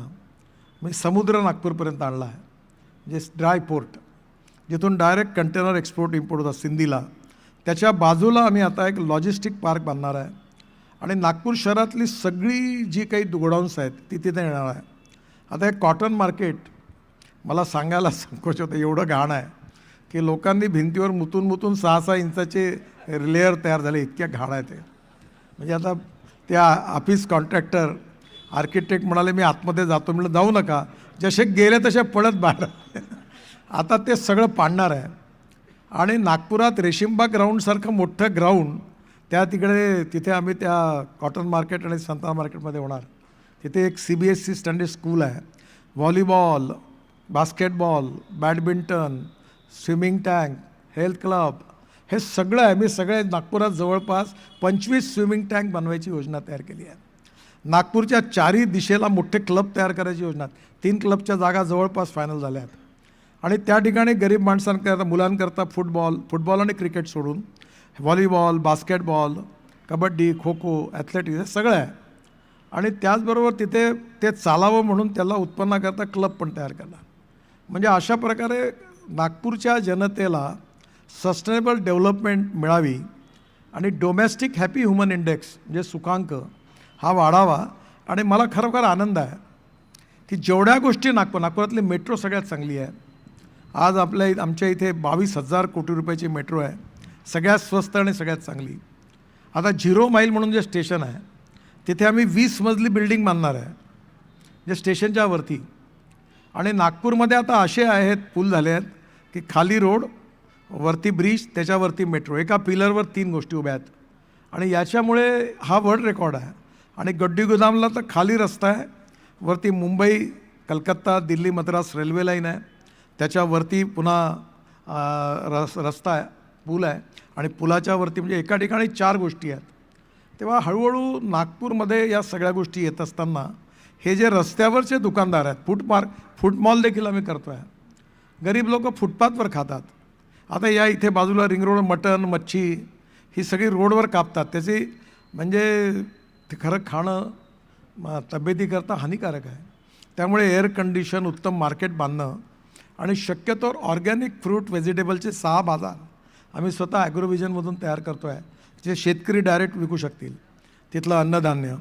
मी समुद्र नागपूरपर्यंत आणला आहे, म्हणजे ड्राय पोर्ट, जिथून डायरेक्ट कंटेनर एक्सपोर्ट इम्पोर्ट होतात सिंधीला. त्याच्या बाजूला आम्ही आता एक लॉजिस्टिक पार्क बांधणार आहे. आणि नागपूर शहरातली सगळी जी काही गोडाऊन्स आहेत ती तिथे येणार आहे. आता एक कॉटन मार्केट, मला सांगायला संकोच होतं, एवढं घाण आहे की लोकांनी भिंतीवर मुतून मुतून 6-6 इंचाचे लेअर तयार झाले, इतक्या घाण आहे ते. म्हणजे आता त्या ऑफिस कॉन्ट्रॅक्टर आर्किटेक्ट म्हणाले मी आतमध्ये जातो, म्हटलं जाऊ नका, जसे गेले तसे पळत बाहेर. आता ते सगळं पाडणार आहे. आणि नागपुरात रेशीमबाग ग्राउंडसारखं मोठं ग्राउंड त्या तिथे आम्ही त्या कॉटन मार्केट आणि संत्रा मार्केटमध्ये होणार. तिथे एक CBSE स्टँडर्ड स्कूल आहे, volleyball, basketball, badminton, swimming tank, health club, हे सगळं आहे. मी सगळे नागपुरात जवळपास 25 स्विमिंग टँक बनवायची योजना तयार केली आहे. नागपूरच्या चारही दिशेला मोठे क्लब तयार करायची योजना. 3 क्लबच्या जागा जवळपास फायनल झाल्या आहेत. आणि त्या ठिकाणी गरीब माणसांकरता, मुलांकरता फुटबॉल आणि क्रिकेट सोडून volleyball, basketball, kabaddi, kho kho, athletics हे सगळं आहे. आणि त्याचबरोबर तिथे ते चालावं म्हणून त्याला उत्पन्नाकरता क्लब पण तयार केला. म्हणजे अशा प्रकारे नागपूरच्या जनतेला सस्टेनेबल डेव्हलपमेंट मिळावी आणि डोमेस्टिक हॅपी ह्युमन इंडेक्स म्हणजे सुखांक हा वाढावा. आणि मला खरोखर आनंद आहे की जेवढ्या गोष्टी नागपुरातली मेट्रो सगळ्यात चांगली आहे. आज आमच्या इथे 22,000 कोटी रुपयाची मेट्रो आहे, सगळ्यात स्वस्त आणि सगळ्यात चांगली. आता 0 माईल म्हणून जे स्टेशन आहे तिथे आम्ही 20 मजली बिल्डिंग बांधणार आहे जे स्टेशनच्या वरती. आणि नागपूरमध्ये आता असे आहेत पूल झाले आहेत की खाली रोड, वरती ब्रिज, त्याच्यावरती मेट्रो, एका पिलरवर 3 गोष्टी उभ्या आहेत. आणि याच्यामुळे हा वर्ल्ड रेकॉर्ड आहे. आणि गड्डी गोदामला तर खाली रस्ता आहे, वरती मुंबई, कलकत्ता, दिल्ली, मद्रास रेल्वे लाईन आहे, त्याच्यावरती पुन्हा रस्ता आहे, पूल आहे. आणि पुलाच्या वरती म्हणजे एका ठिकाणी 4 गोष्टी आहेत. तेव्हा हळूहळू नागपूरमध्ये या सगळ्या गोष्टी येत असताना हे जे रस्त्यावरचे दुकानदार आहेत, फूड मॉल देखील आम्ही करतो आहे. गरीब लोक फुटपाथवर खातात. आता या इथे बाजूला रिंग रोड मटण, मच्छी ही सगळी रोडवर कापतात. त्याची म्हणजे ते खरं खाणं तब्येतीकरता हानिकारक आहे. त्यामुळे एअर कंडिशन, उत्तम मार्केट बांधणं आणि शक्यतोवर ऑर्गॅनिक फ्रूट व्हेजिटेबलचे 6 बाजार आम्ही स्वतः ॲग्रोव्हिजनमधून तयार करतो आहे, जे शेतकरी डायरेक्ट विकू शकतील तिथलं अन्नधान्य,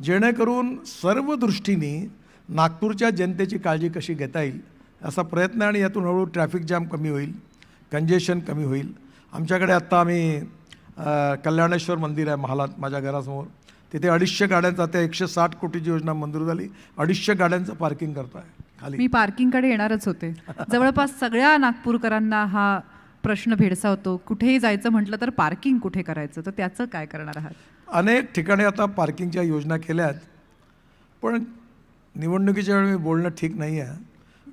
जेणेकरून सर्व दृष्टीने नागपूरच्या जनतेची काळजी कशी घेता येईल असा प्रयत्न आहे. आणि यातून हळूहळू ट्रॅफिक जॅम कमी होईल, कंजेशन कमी होईल. आमच्याकडे आत्ता आम्ही कल्याणेश्वर मंदिर आहे महालात माझ्या घरासमोर, तिथे 250 गाड्यांचा, त्या 160 कोटीची योजना मंजूर झाली, 250 गाड्यांचं पार्किंग करतो आहे खाली. मी पार्किंगकडे येणारच होते. जवळपास सगळ्या नागपूरकरांना हा प्रश्न भेडसावतो, कुठेही जायचं म्हटलं तर पार्किंग कुठे करायचं, तर त्याचं काय करणार आहात? अनेक ठिकाणी आता पार्किंगच्या योजना केल्या आहेत, पण निवडणुकीच्या वेळी मी बोलणं ठीक नाही आहे.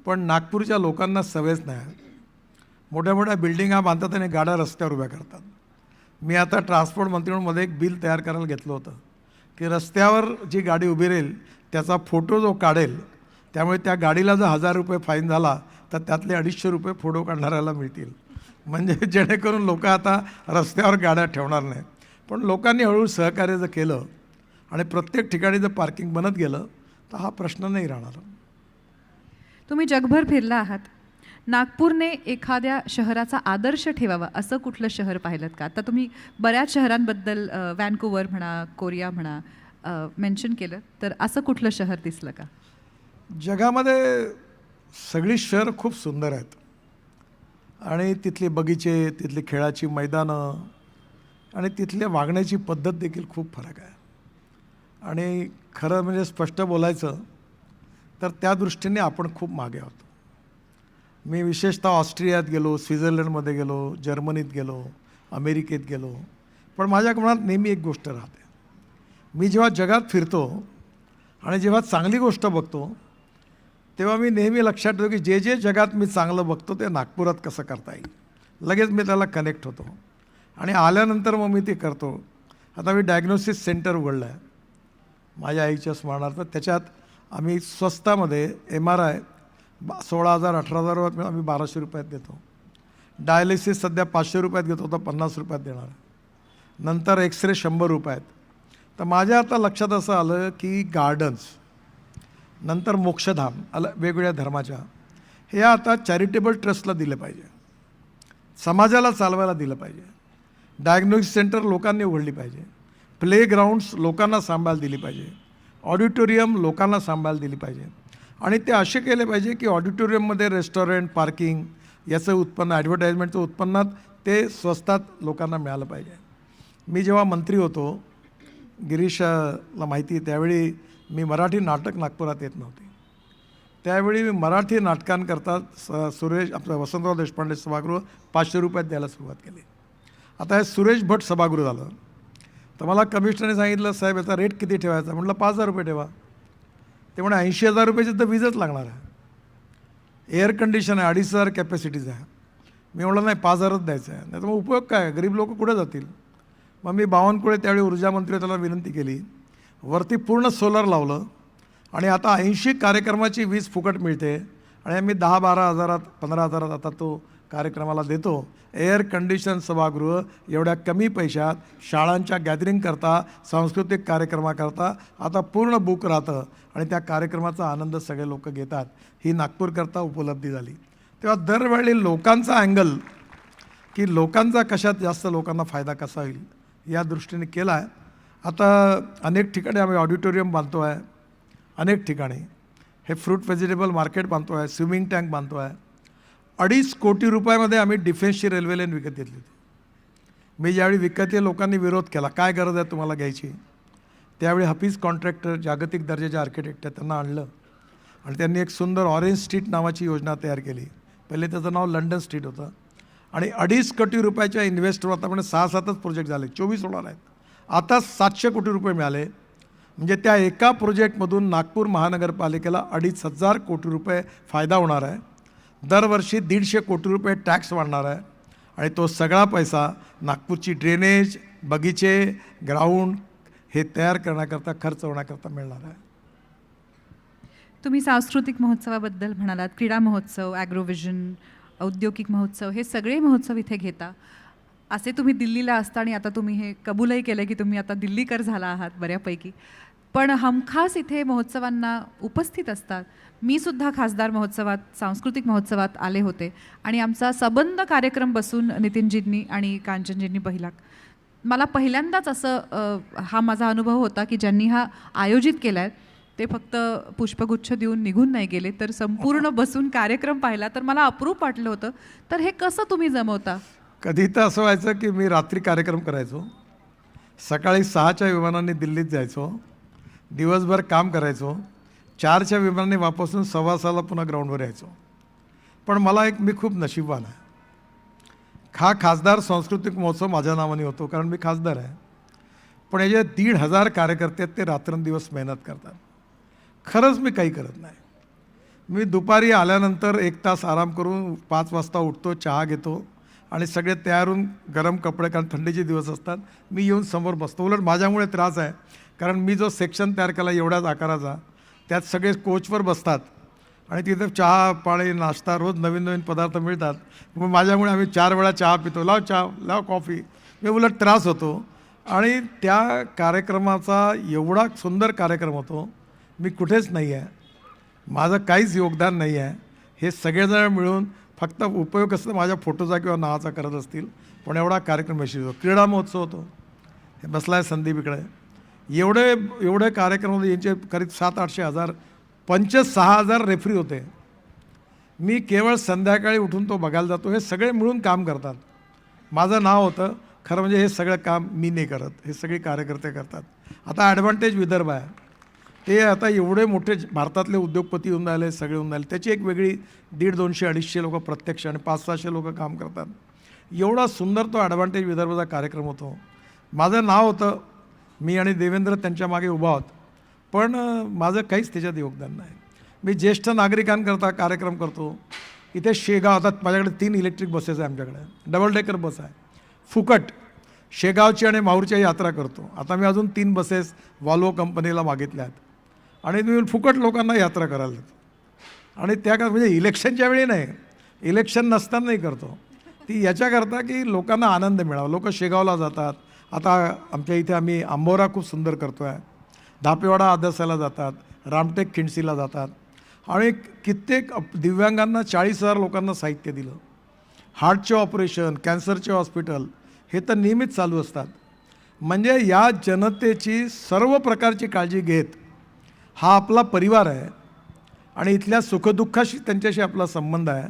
पण नागपूरच्या लोकांना सवयच नाही आहे. मोठ्या मोठ्या बिल्डिंगा बांधतात आणि गाड्या रस्त्यावर उभ्या करतात. मी आता ट्रान्सपोर्ट मंत्री म्हणून मध्ये एक बिल तयार करायला घेतलं होतं की रस्त्यावर जी गाडी उभी राहील त्याचा फोटो जो काढेल, त्यामुळे त्या गाडीला जर 1000 रुपये फाईन झाला तर त्यातले 250 रुपये फोटो काढणाऱ्याला मिळतील. म्हणजे जेणेकरून लोक आता रस्त्यावर गाड्या ठेवणार नाही. पण लोकांनी हळूहळू सहकार्य जर केलं आणि प्रत्येक ठिकाणी जर पार्किंग बनत गेलं तर हा प्रश्न नाही राहणार. तुम्ही जगभर फिरला आहात. नागपूरने एखाद्या शहराचा आदर्श ठेवावा असं कुठलं शहर पाहिलं का? आता तुम्ही बऱ्याच शहरांबद्दल व्हॅन्कुव्हर म्हणा, कोरिया म्हणा मेन्शन केलं, तर असं कुठलं शहर दिसलं का? जगामध्ये सगळी शहरं खूप सुंदर आहेत आणि तिथले बगीचे, तिथली खेळाची मैदानं आणि तिथल्या वागण्याची पद्धत देखील खूप फरक आहे. आणि खरं म्हणजे स्पष्ट बोलायचं तर त्या दृष्टीने आपण खूप मागे आहोत. मी विशेषतः ऑस्ट्रियात गेलो, स्वित्झर्लंडमध्ये गेलो, जर्मनीत गेलो, अमेरिकेत गेलो, पण माझ्या मनात नेहमी एक गोष्ट राहते. मी जेव्हा जगात फिरतो आणि जेव्हा चांगली गोष्ट बघतो तेव्हा मी नेहमी लक्षात ठेवतो की जे जे जगात मी चांगलं बघतो ते नागपुरात कसं करता येईल, लगेच मी त्याला कनेक्ट होतो आणि आल्यानंतर मग मी ते करतो. आता मी डायग्नोसिस सेंटर उघडलं आहे माझ्या आईच्या स्मरणार्थ. त्याच्यात आम्ही स्वस्तामध्ये MRI 16,000 18,000 आम्ही 1200 रुपयात देतो. डायलिसिस सध्या 500 रुपयात घेतो, तर 50 रुपयात देणार. नंतर एक्सरे 100 रुपयात. तर माझ्या आता लक्षात असं आलं की गार्डन्स, नंतर मोक्षधाम वेगवेगळ्या धर्माच्या, हे आता चॅरिटेबल ट्रस्टला दिलं पाहिजे, समाजाला चालवायला दिलं पाहिजे. डायग्नोसिस सेंटर लोकांनी उघडली पाहिजे, प्लेग्राऊंड्स लोकांना सांभाळायला दिली पाहिजे, ऑडिटोरियम लोकांना सांभाळायला दिली पाहिजे. आणि ते असे केले पाहिजे की ऑडिटोरियममध्ये रेस्टॉरंट, पार्किंग याचं उत्पन्न, ॲडव्हर्टाईजमेंटचं उत्पन्नात ते स्वस्तात लोकांना मिळालं पाहिजे. मी जेव्हा मंत्री होतो, गिरीशला माहिती आहे, त्यावेळी मी मराठी नाटक नागपुरात येत नव्हते. त्यावेळी मी मराठी नाटकांकरता आपलं वसंतराव देशपांडे सभागृह 500 रुपयात द्यायला सुरुवात केली. आता हे सुरेश भट सभागृह झालं, तर मला कमिशनरने सांगितलं, साहेब याचा रेट किती ठेवायचा? म्हटलं 5,000 रुपये ठेवा. ते म्हणे 80,000 रुपयाची तर वीजच लागणार आहे, एअर कंडिशन आहे, 2,500 कॅपॅसिटीज आहे. मी म्हटलं नाही 5,000च द्यायचं आहे, नाही तर मग उपयोग काय, गरीब लोक कुठे जातील. मग मी बावनकुळे त्यावेळी ऊर्जा मंत्री त्याला विनंती केली, वरती पूर्ण सोलर लावलं आणि आता 80 कार्यक्रमाची वीज फुकट मिळते आणि आम्ही 10-12 हजारात 15 हजारात आता तो कार्यक्रमाला देतो. एअर कंडिशन सभागृह एवढ्या कमी पैशात शाळांच्या गॅदरिंग करता, सांस्कृतिक कार्यक्रमाकरता आता पूर्ण बुक राहतं आणि त्या कार्यक्रमाचा आनंद सगळे लोक घेतात. ही नागपूरकरता उपलब्धी झाली. तेव्हा दरवेळी लोकांचा अँगल, की लोकांचा कशात जास्त लोकांना फायदा कसा होईल या दृष्टीने केला आहे. आता अनेक ठिकाणी आम्ही ऑडिटोरियम बांधतो आहे, अनेक ठिकाणी हे फ्रूट व्हेजिटेबल मार्केट बांधतो आहे, स्विमिंग टँक बांधतो आहे. 2.5 कोटी रुपयामध्ये आम्ही डिफेन्सची रेल्वे लाईन विकत घेतली होती. मी ज्यावेळी विकत घेतली लोकांनी विरोध केला, काय गरज आहे तुम्हाला घ्यायची. त्यावेळी हफीज कॉन्ट्रॅक्टर जागतिक दर्जाचे आर्किटेक्ट आहे, त्यांना आणलं आणि त्यांनी एक सुंदर ऑरेंज स्ट्रीट नावाची योजना तयार केली. पहिले त्याचं नाव लंडन स्ट्रीट होतं आणि 2.5 कोटी रुपयाच्या इन्व्हेस्टवर आतापर्यंत 6-7च प्रोजेक्ट झाले, 24 होणार आहेत. आता 700 कोटी रुपये मिळाले. म्हणजे त्या एका प्रोजेक्टमधून नागपूर महानगरपालिकेला 2,500 कोटी रुपये फायदा होणार आहे. दरवर्षी 150 कोटी रुपये टॅक्स वाढणार आहे आणि तो सगळा पैसा नागपूरची ड्रेनेज, बगीचे, ग्राउंड हे तयार करण्याकरता खर्च होण्याकरता मिळणार आहे. तुम्ही सांस्कृतिक महोत्सवाबद्दल म्हणालात, क्रीडा महोत्सव, ॲग्रोव्हिजन, औद्योगिक महोत्सव, हे सगळे महोत्सव इथे घेता. असे तुम्ही दिल्लीला असता आणि आता तुम्ही हे कबूलही केलं की तुम्ही आता दिल्लीकर झाला आहात बऱ्यापैकी, पण हमखास इथे महोत्सवांना उपस्थित असतात. मी सुद्धा खासदार महोत्सवात, सांस्कृतिक महोत्सवात आले होते आणि आमचा सबंध कार्यक्रम बसून नितीनजींनी आणि कांचनजींनी पहिला. मला पहिल्यांदाच असं हा माझा अनुभव होता की ज्यांनी हा आयोजित केला आहे ते फक्त पुष्पगुच्छ देऊन निघून नाही गेले, तर संपूर्ण बसून कार्यक्रम पाहिला, तर मला अप्रूप वाटलं होतं. तर हे कसं तुम्ही जमवता? कधी तर असं व्हायचं की मी रात्री कार्यक्रम करायचो, सकाळी 6च्या विमानाने दिल्लीत जायचो, दिवसभर काम करायचो, 4च्या विमानाने वापसून 6:15ला पुन्हा ग्राउंडवर यायचो. पण मला मी खूप नशीबवान आहे. खासदार सांस्कृतिक महोत्सव माझ्या नावाने होतो कारण मी खासदार आहे. पण हे जे 1,500 कार्यकर्ते आहेत ते रात्रंदिवस मेहनत करतात. खरंच मी काही करत नाही. मी दुपारी आल्यानंतर 1 तास आराम करून 5 वाजता उठतो, चहा घेतो आणि सगळे तयार होऊन गरम कपडे, कारण थंडीचे दिवस असतात, मी येऊन समोर बसतो. उलट माझ्यामुळे त्रास आहे कारण मी जो सेक्शन तयार केला एवढ्याच आकाराचा, त्यात सगळे कोचवर बसतात आणि तिथे चहा, पाणी, नाश्ता, रोज नवीन नवीन पदार्थ मिळतात. मग माझ्यामुळे आम्ही 4 वेळा चहा पितो, लाव चहा, लाव कॉफी, मी उलट त्रास होतो. आणि त्या कार्यक्रमाचा एवढा सुंदर कार्यक्रम होतो, मी कुठेच नाही आहे, माझं काहीच योगदान नाही आहे. हे सगळेजण मिळून फक्त उपयोग असतं माझ्या फोटोचा किंवा नावाचा करत असतील, पण एवढा कार्यक्रम यशस्वी होतो. क्रीडा महोत्सव होतो, हे बसला आहे संदीप इकडे, एवढे कार्यक्रम होते, यांचे करीब 700-800 हजार, 5,000-6,000 रेफरी होते. मी केवळ संध्याकाळी उठून तो बघायला जातो. हे सगळे मिळून काम करतात. माझं नाव होतं, खरं म्हणजे हे सगळं काम मी नाही करत, हे सगळे कार्यकर्ते करतात. आता ॲडव्हान्टेज विदर्भ आहे, ते आता एवढे मोठे भारतातले उद्योगपती होऊन राहिले, सगळे होऊन राहिले, त्याची एक वेगळी 150-200-250 लोक प्रत्यक्ष आणि 500-600 लोक काम करतात. एवढा सुंदर तो ॲडव्हान्टेज विदर्भाचा कार्यक्रम होतो. माझं नाव होतं, मी आणि देवेंद्र त्यांच्या मागे उभा आहोत, पण माझं काहीच त्याच्यात योगदान नाही. मी ज्येष्ठ नागरिकांकरता कार्यक्रम करतो. इथे शेगाव, आता माझ्याकडे 3 इलेक्ट्रिक बसेस आहे, आमच्याकडे डबल डेकर बस आहे फुकट, शेगावची आणि माहूरची यात्रा करतो. आता मी अजून 3 बसेस वॉल्वो कंपनीला मागितल्या आहेत आणि मी फुकट लोकांना यात्रा करायला देतो. आणि त्या म्हणजे इलेक्शनच्या वेळी नाही, इलेक्शन नसतानाही करतो. ती याच्याकरता की लोकांना आनंद मिळावा. लोक शेगावला जातात. आता आमच्या इथे आम्ही आंबोरा खूप सुंदर करतो आहे, धापेवाडा आदर्शाला जातात, रामटेक खिंडसीला जातात आणि कित्येक दिव्यांगांना 40,000 लोकांना साहित्य दिलं. हार्टचे ऑपरेशन, कॅन्सरचे हॉस्पिटल हे तर नियमित चालू असतात. म्हणजे या जनतेची सर्व प्रकारची काळजी घेत हा आपला परिवार आहे आणि इथल्या सुखदुःखाशी त्यांच्याशी आपला संबंध आहे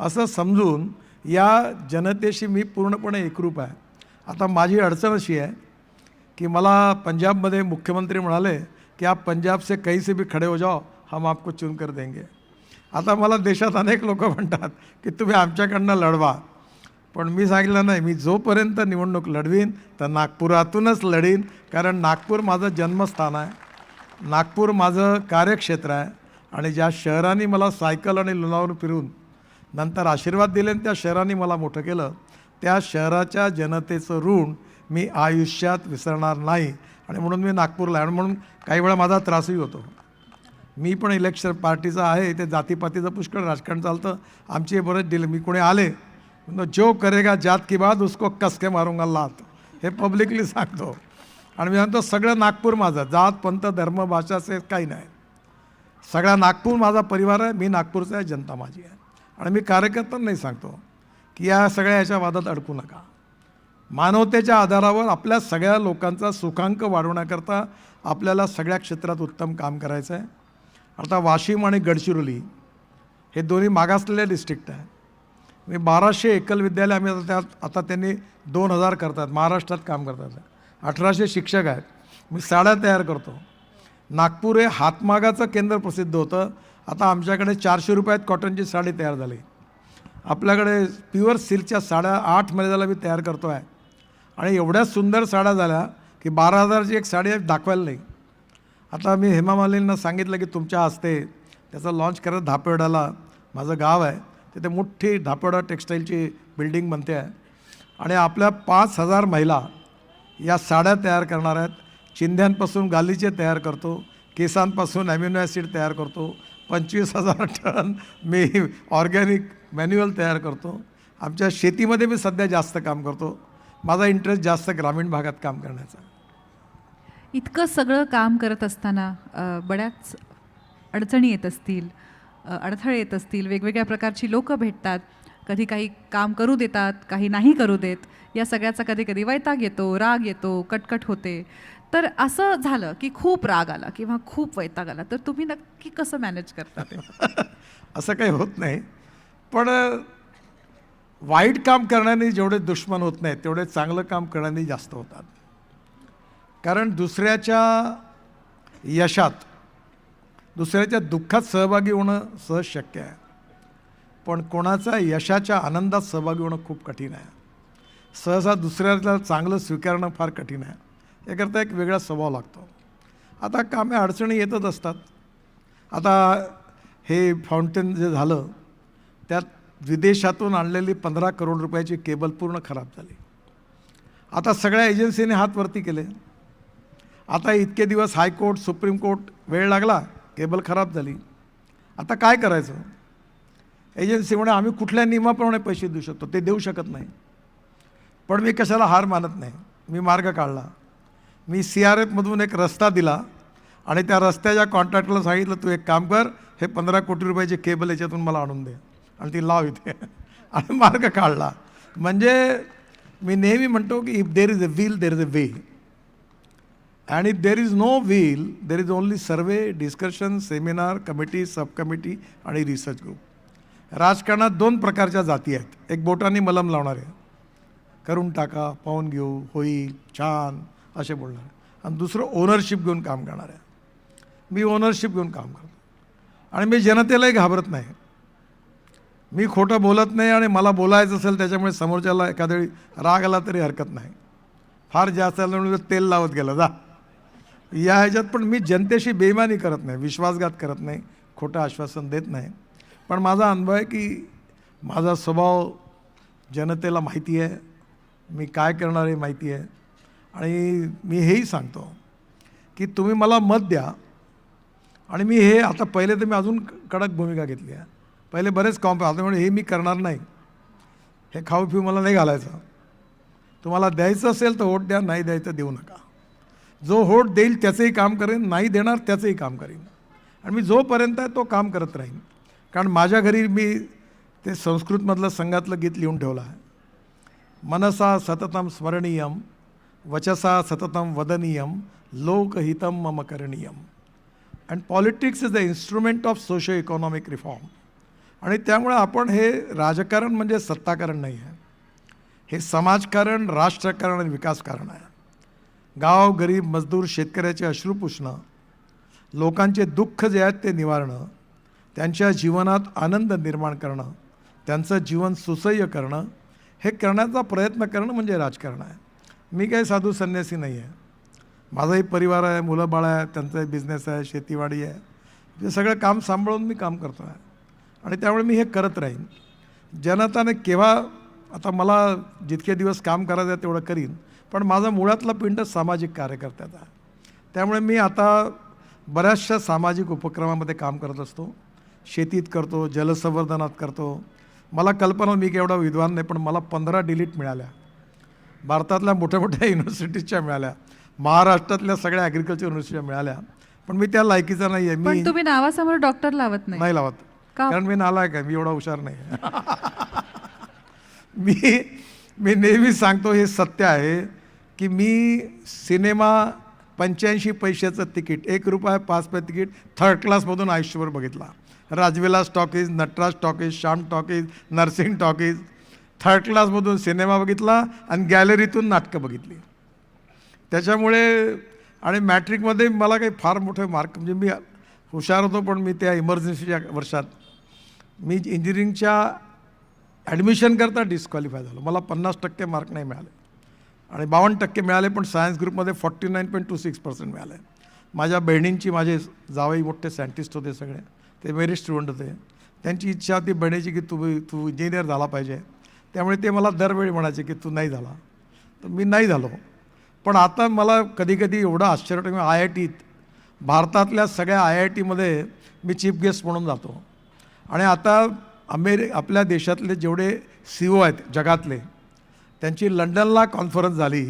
असं समजून या जनतेशी मी पूर्णपणे एकरूप आहे. आता माझी अडचण अशी आहे की मला पंजाबमध्ये मुख्यमंत्री म्हणाले की आप पंजाब से कहीं से भी खडे हो जाओ, हम आपको चुन कर देंगे. आता मला देशात अनेक लोक म्हणतात की तुम्ही आमच्याकडनं लढवा, पण मी सांगितलं नाही, मी जोपर्यंत निवडणूक लढवीन तर नागपुरातूनच लढीन, कारण नागपूर माझं जन्मस्थान आहे नागपूर माझं कार्यक्षेत्र आहे आणि ज्या शहरांनी मला सायकल आणि लुणावर फिरून नंतर आशीर्वाद दिले आणि त्या शहरांनी मला मोठं केलं, त्या शहराच्या जनतेचं ऋण मी आयुष्यात विसरणार नाही. आणि म्हणून मी नागपूरला आहे. आणि म्हणून काही वेळा माझा त्रासही होतो. मी पण इलेक्शन पार्टीचा आहे, ते जातीपातीचं पुष्कळ राजकारण चालतं. आमची बरेच दिले, मी कोणी आले जो करेगा जात की बात उसको कस के मारूंगा लात, हे पब्लिकली सांगतो. आणि मी म्हणतो सगळं नागपूर माझं, जात पंथ धर्म भाषा असे काही नाही, सगळा नागपूर माझा परिवार आहे. मी नागपूरचा आहे, जनता माझी आहे. आणि मी कार्यकर्त्यांनाही सांगतो की या सगळ्या याच्या वादात अडकू नका. मानवतेच्या आधारावर आपल्या सगळ्या लोकांचा सुखांक वाढवण्याकरता आपल्याला सगळ्या क्षेत्रात उत्तम काम करायचं आहे. आता वाशिम आणि गडचिरोली हे दोन्ही मागासलेले डिस्ट्रिक्ट आहे. मी 1200 एकल विद्यालय आम्ही आता त्यांनी 2000 करतात, महाराष्ट्रात काम करतात. 1800 शिक्षक आहेत. मी साड्या तयार करतो. नागपूर हे हातमागाचं केंद्र प्रसिद्ध होतं. आता आमच्याकडे 400 रुपयात कॉटनची साडी तयार झाली. आपल्याकडे प्युअर सिल्कच्या साड्या 8 महिन्याला मी तयार करतो आहे. आणि एवढ्या सुंदर साड्या झाल्या की 12,000ची एक साडी दाखवायला नाही. आता मी हेमा मालिनींना सांगितलं की तुमच्या हस्ते त्याचं लॉन्च करत धापेवाड्याला, माझं गाव आहे तिथे मोठी धापेवाडा टेक्स्टाईलची बिल्डिंग बनते आहे. आणि आपल्या 5,000 महिला या साड्या तयार करणार आहेत. चिंध्यांपासून गालीचे तयार करतो, केसांपासून ॲमिनो ॲसिड तयार करतो. 25,000 टन मी ऑर्गॅनिक मॅन्युअल तयार करतो. आमच्या शेतीमध्ये मी सध्या जास्त काम करतो. माझा इंटरेस्ट जास्त ग्रामीण भागात काम करण्याचा. इतकं सगळं काम करत असताना बऱ्याच अडचणी येत असतील, अडथळे येत असतील, वेगवेगळ्या प्रकारची लोकं भेटतात, कधी काही काम करू देतात, काही नाही करू देत. या सगळ्याचा कधी कधी वैताग येतो, राग येतो, कटकट होते. तर असं झालं की खूप राग आला किंवा खूप वैताग आला, तर तुम्ही नक्की कसं मॅनेज करता ते? असं काही होत नाही. पण वाईट काम करण्याने जेवढे दुश्मन होत नाहीत तेवढे चांगलं काम करण्याने जास्त होतात. कारण दुसऱ्याच्या यशात, दुसऱ्याच्या दुःखात सहभागी होणं सहज शक्य आहे, पण कोणाचा यशाच्या आनंदात सहभागी होणं खूप कठीण आहे. सहसा दुसऱ्याला चांगलं स्वीकारणं फार कठीण आहे. याकरता एक वेगळा स्वभाव लागतो. आता कामे अडचणी येतच असतात. आता हे फाउंटेन जे झालं त्यात विदेशातून आणलेली 15 करोड रुपयाची केबल पूर्ण खराब झाली. आता सगळ्या एजन्सीने हात वरती केले. आता इतके दिवस हायकोर्ट, सुप्रीम कोर्ट वेळ लागला, केबल खराब झाली. आता काय करायचं? एजन्सीमुळे आम्ही कुठल्या नियमाप्रमाणे पैसे देऊ शकतो ते देऊ शकत नाही. पण मी कशाला हार मानत नाही. मी मार्ग काढला. मी CRFमधून एक रस्ता दिला आणि त्या रस्त्याच्या कॉन्ट्रॅक्टरला सांगितलं तू एक काम कर, हे 15 कोटी रुपयाची केबल याच्यातून मला आणून दे आणि ती लाव इथे. आणि मार्ग काढला. म्हणजे मी नेहमी म्हणतो की if there is a will there is a way, and if there is no will there is only survey, discussion, seminar, committee, sub committee आणि रिसर्च ग्रुप. राजकारणात 2 प्रकारच्या जाती आहेत. एक बोटांनी मलम लावणारे, करून टाका, पाहून घेऊ, होईल, छान असे बोलणारे, आणि दुसरं ओनरशिप घेऊन काम करणार आहे. मी ओनरशिप घेऊन काम करतो आणि मी जनतेलाही घाबरत नाही. मी खोटं बोलत नाही आणि मला बोलायचं असेल त्याच्यामुळे समोरच्याला एखाद्या वेळी राग आला तरी हरकत नाही. फार जास्त आल्यामुळे तेल लावत गेलं जा या ह्याच्यात. पण मी जनतेशी बेईमानी करत नाही, विश्वासघात करत नाही, खोटं आश्वासन देत नाही. पण माझा अनुभव आहे की माझा स्वभाव जनतेला माहिती आहे, मी काय करणार आहे माहिती आहे. आणि मी हेही सांगतो की तुम्ही मला मत द्या. आणि मी हे आता पहिले तर मी अजून कडक भूमिका घेतली आहे. पहिले बरेच आता म्हणजे हे मी करणार नाही, हे खाऊ पिऊ मला नाही घालायचं. तुम्हाला द्यायचं असेल तर वोट द्या, नाही द्यायचं देऊ नका. जो वोट देईल त्याचंही काम करेन, नाही देणार त्याचंही काम करेन. आणि मी जोपर्यंत आहे तो काम करत राहीन. कारण माझ्या घरी मी ते संस्कृतमधलं संघातलं गीत लिहून ठेवलं आहे. मनसा सततम स्मरणीयम, वचसा सततम वदनीयम, लोकहितम मम करणीयम. And politics is the instrument of socio economic reform. आणि त्यामुळे आपण हे राजकारण म्हणजे सत्ताकारण नाही आहे, हे समाजकारण, राष्ट्रकारण आणि विकासकारण आहे. गाव, गरीब, मजदूर, शेतकऱ्याचे अश्रू पुसणं, लोकांचे दुःख जे आहेत ते निवारणं, त्यांच्या जीवनात आनंद निर्माण करणं, त्यांचं जीवन सुसह्य करणं, हे करण्याचा प्रयत्न करणं म्हणजे राजकारण आहे. मी काही साधू संन्यासी नाही आहे. माझाही परिवार आहे, मुलं बाळ आहे, त्यांचा बिझनेस आहे, शेतीवाडी आहे, हे सगळं काम सांभाळून मी काम करतो आहे आणि त्यामुळे मी हे करत राहीन. जनताने केव्हा, आता मला जितके दिवस काम करायचं आहे तेवढं करीन, पण माझा मुळातला पिंड सामाजिक कार्यकर्त्याचा आहे. त्यामुळे मी आता बऱ्याचशा सामाजिक उपक्रमामध्ये काम करत असतो. शेतीत करतो, जलसंवर्धनात करतो. मला कल्पना, मी केवढा विद्वान नाही, पण मला 15 डिलीट मिळाल्या. भारतातल्या मोठ्या मोठ्या युनिव्हर्सिटीजच्या मिळाल्या, महाराष्ट्रातल्या सगळ्या ॲग्रिकल्चर युनिव्हर्सिटीच्या मिळाल्या, पण मी त्या लायकीचा नाही आहे. पण तुम्ही नावासमोर डॉक्टर लावत नाही लावत, कारण मी नालायक आहे, मी एवढा हुशार नाही. मी नेहमी सांगतो, हे सत्य आहे की मी सिनेमा 85 पैशाचं तिकीट, 1 रुपया 5 पैसे तिकीट थर्ड क्लासमधून आयुष्यभर बघितला. Rajvilas talkies, Natraj talkies, Shyam talkies, Narsing talkies, third क्लासमधून सिनेमा बघितला आणि गॅलरीतून नाटकं बघितली. त्याच्यामुळे आणि मॅट्रिकमध्ये मला काही फार मोठे मार्क, म्हणजे मी हुशार होतो, पण मी त्या इमर्जन्सीच्या वर्षात मी इंजिनिअरिंगच्या ॲडमिशन करता डिस्क्वालिफाय झालो. मला 50% मार्क नाही मिळाले आणि 52% मिळाले, पण सायन्स ग्रुपमध्ये 49.26% मिळाले. माझ्या बहिणींची, माझे जावई मोठे सायंटिस्ट होते सगळे, ते मेरिट स्टुडंट होते. त्यांची इच्छा होती बहिणीची की तू इंजिनियर झाला पाहिजे. त्यामुळे ते मला दरवेळी म्हणायचे की तू नाही झाला, तर मी नाही झालो. पण आता मला कधीकधी एवढं आश्चर्य वाटतं, IITत, भारतातल्या सगळ्या IITमध्ये मी चीफ गेस्ट म्हणून जातो. आणि आता आपल्या देशातले जेवढे CEO आहेत जगातले, त्यांची लंडनला कॉन्फरन्स झाली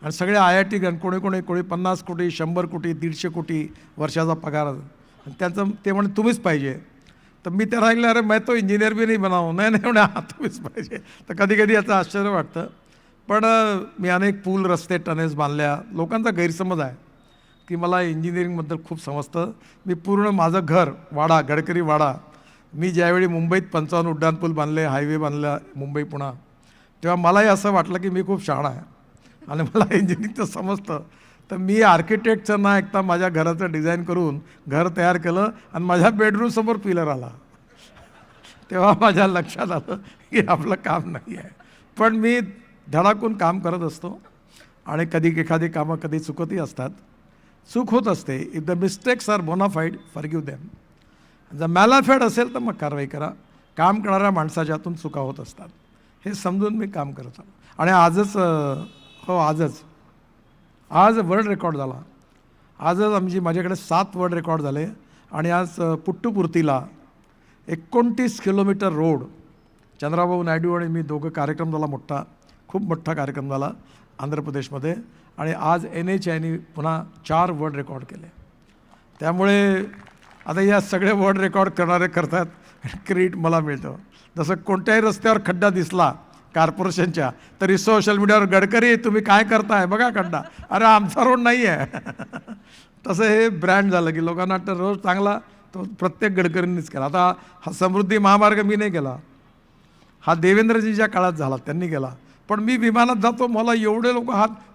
आणि सगळे IIT गण, कोणी 50 कोटी, 100 कोटी, 150 कोटी वर्षाचा पगार, आणि त्यांचं ते म्हणे तुम्हीच पाहिजे. तर मी त्याला ऐकलं, अरे मैं तो इंजिनियर भी नाही बनावं. नाही म्हणे, हा तुम्हीच पाहिजे. तर कधी याचं आश्चर्य वाटतं. पण मी अनेक पूल, रस्ते, टनेल्स बांधल्या. लोकांचा गैरसमज आहे की मला इंजिनिअरिंगबद्दल खूप समजतं. मी पूर्ण माझं घर वाडा, गडकरी वाडा, मी ज्यावेळी मुंबईत 55 उड्डाणपूल बांधले, हायवे बांधला मुंबई पुणा, तेव्हा मलाही असं वाटलं की मी खूप शहाणा आहे आणि मला इंजिनिअरिंगचं समजतं. तर मी आर्किटेक्टचं न ऐकता माझ्या घराचं डिझाईन करून घर तयार केलं आणि माझ्या बेडरूमसमोर पिलर आला. तेव्हा माझ्या लक्षात आलं की आपलं काम नाही आहे. पण मी धडाकून काम करत असतो आणि एखादी कामं कधी चुकतही असतात, चूक होत असते. If the mistakes are bonafide, forgive them. जर मॅलाफेड असेल तर मग कारवाई करा. काम करणाऱ्या माणसाच्या हातून चुका होत असतात, हे समजून मी काम करत आलो. आणि आज वर्ल्ड रेकॉर्ड झाला. आजच माझ्याकडे 7 वर्ल्ड रेकॉर्ड झाले. आणि आज पुट्टुपुर्तीला 29 किलोमीटर रोड, चंद्राबाबू नायडू आणि मी दोघं कार्यक्रम झाला, खूप मोठा कार्यक्रम झाला आंध्र प्रदेशमध्ये. आणि आज NHAIने पुन्हा 4 वर्ल्ड रेकॉर्ड केले. त्यामुळे आता या सगळे वर्ल्ड रेकॉर्ड करणारे करतात, क्रेडिट मला मिळतं. जसं कोणत्याही रस्त्यावर खड्डा दिसला कॉर्पोरेशनच्या, तरी सोशल मीडियावर गडकरी तुम्ही काय करताय बघा खड्डा, अरे आमचा रोड नाही आहे. तसं हे ब्रँड झालं की लोकांना वाटतं रोड चांगला तो प्रत्येक गडकरींनीच केला. आता हा समृद्धी महामार्ग मी नाही केला, हा देवेंद्रजीच्या काळात झाला, त्यांनी केला. पण मी विमानात जातो, मला एवढे लोक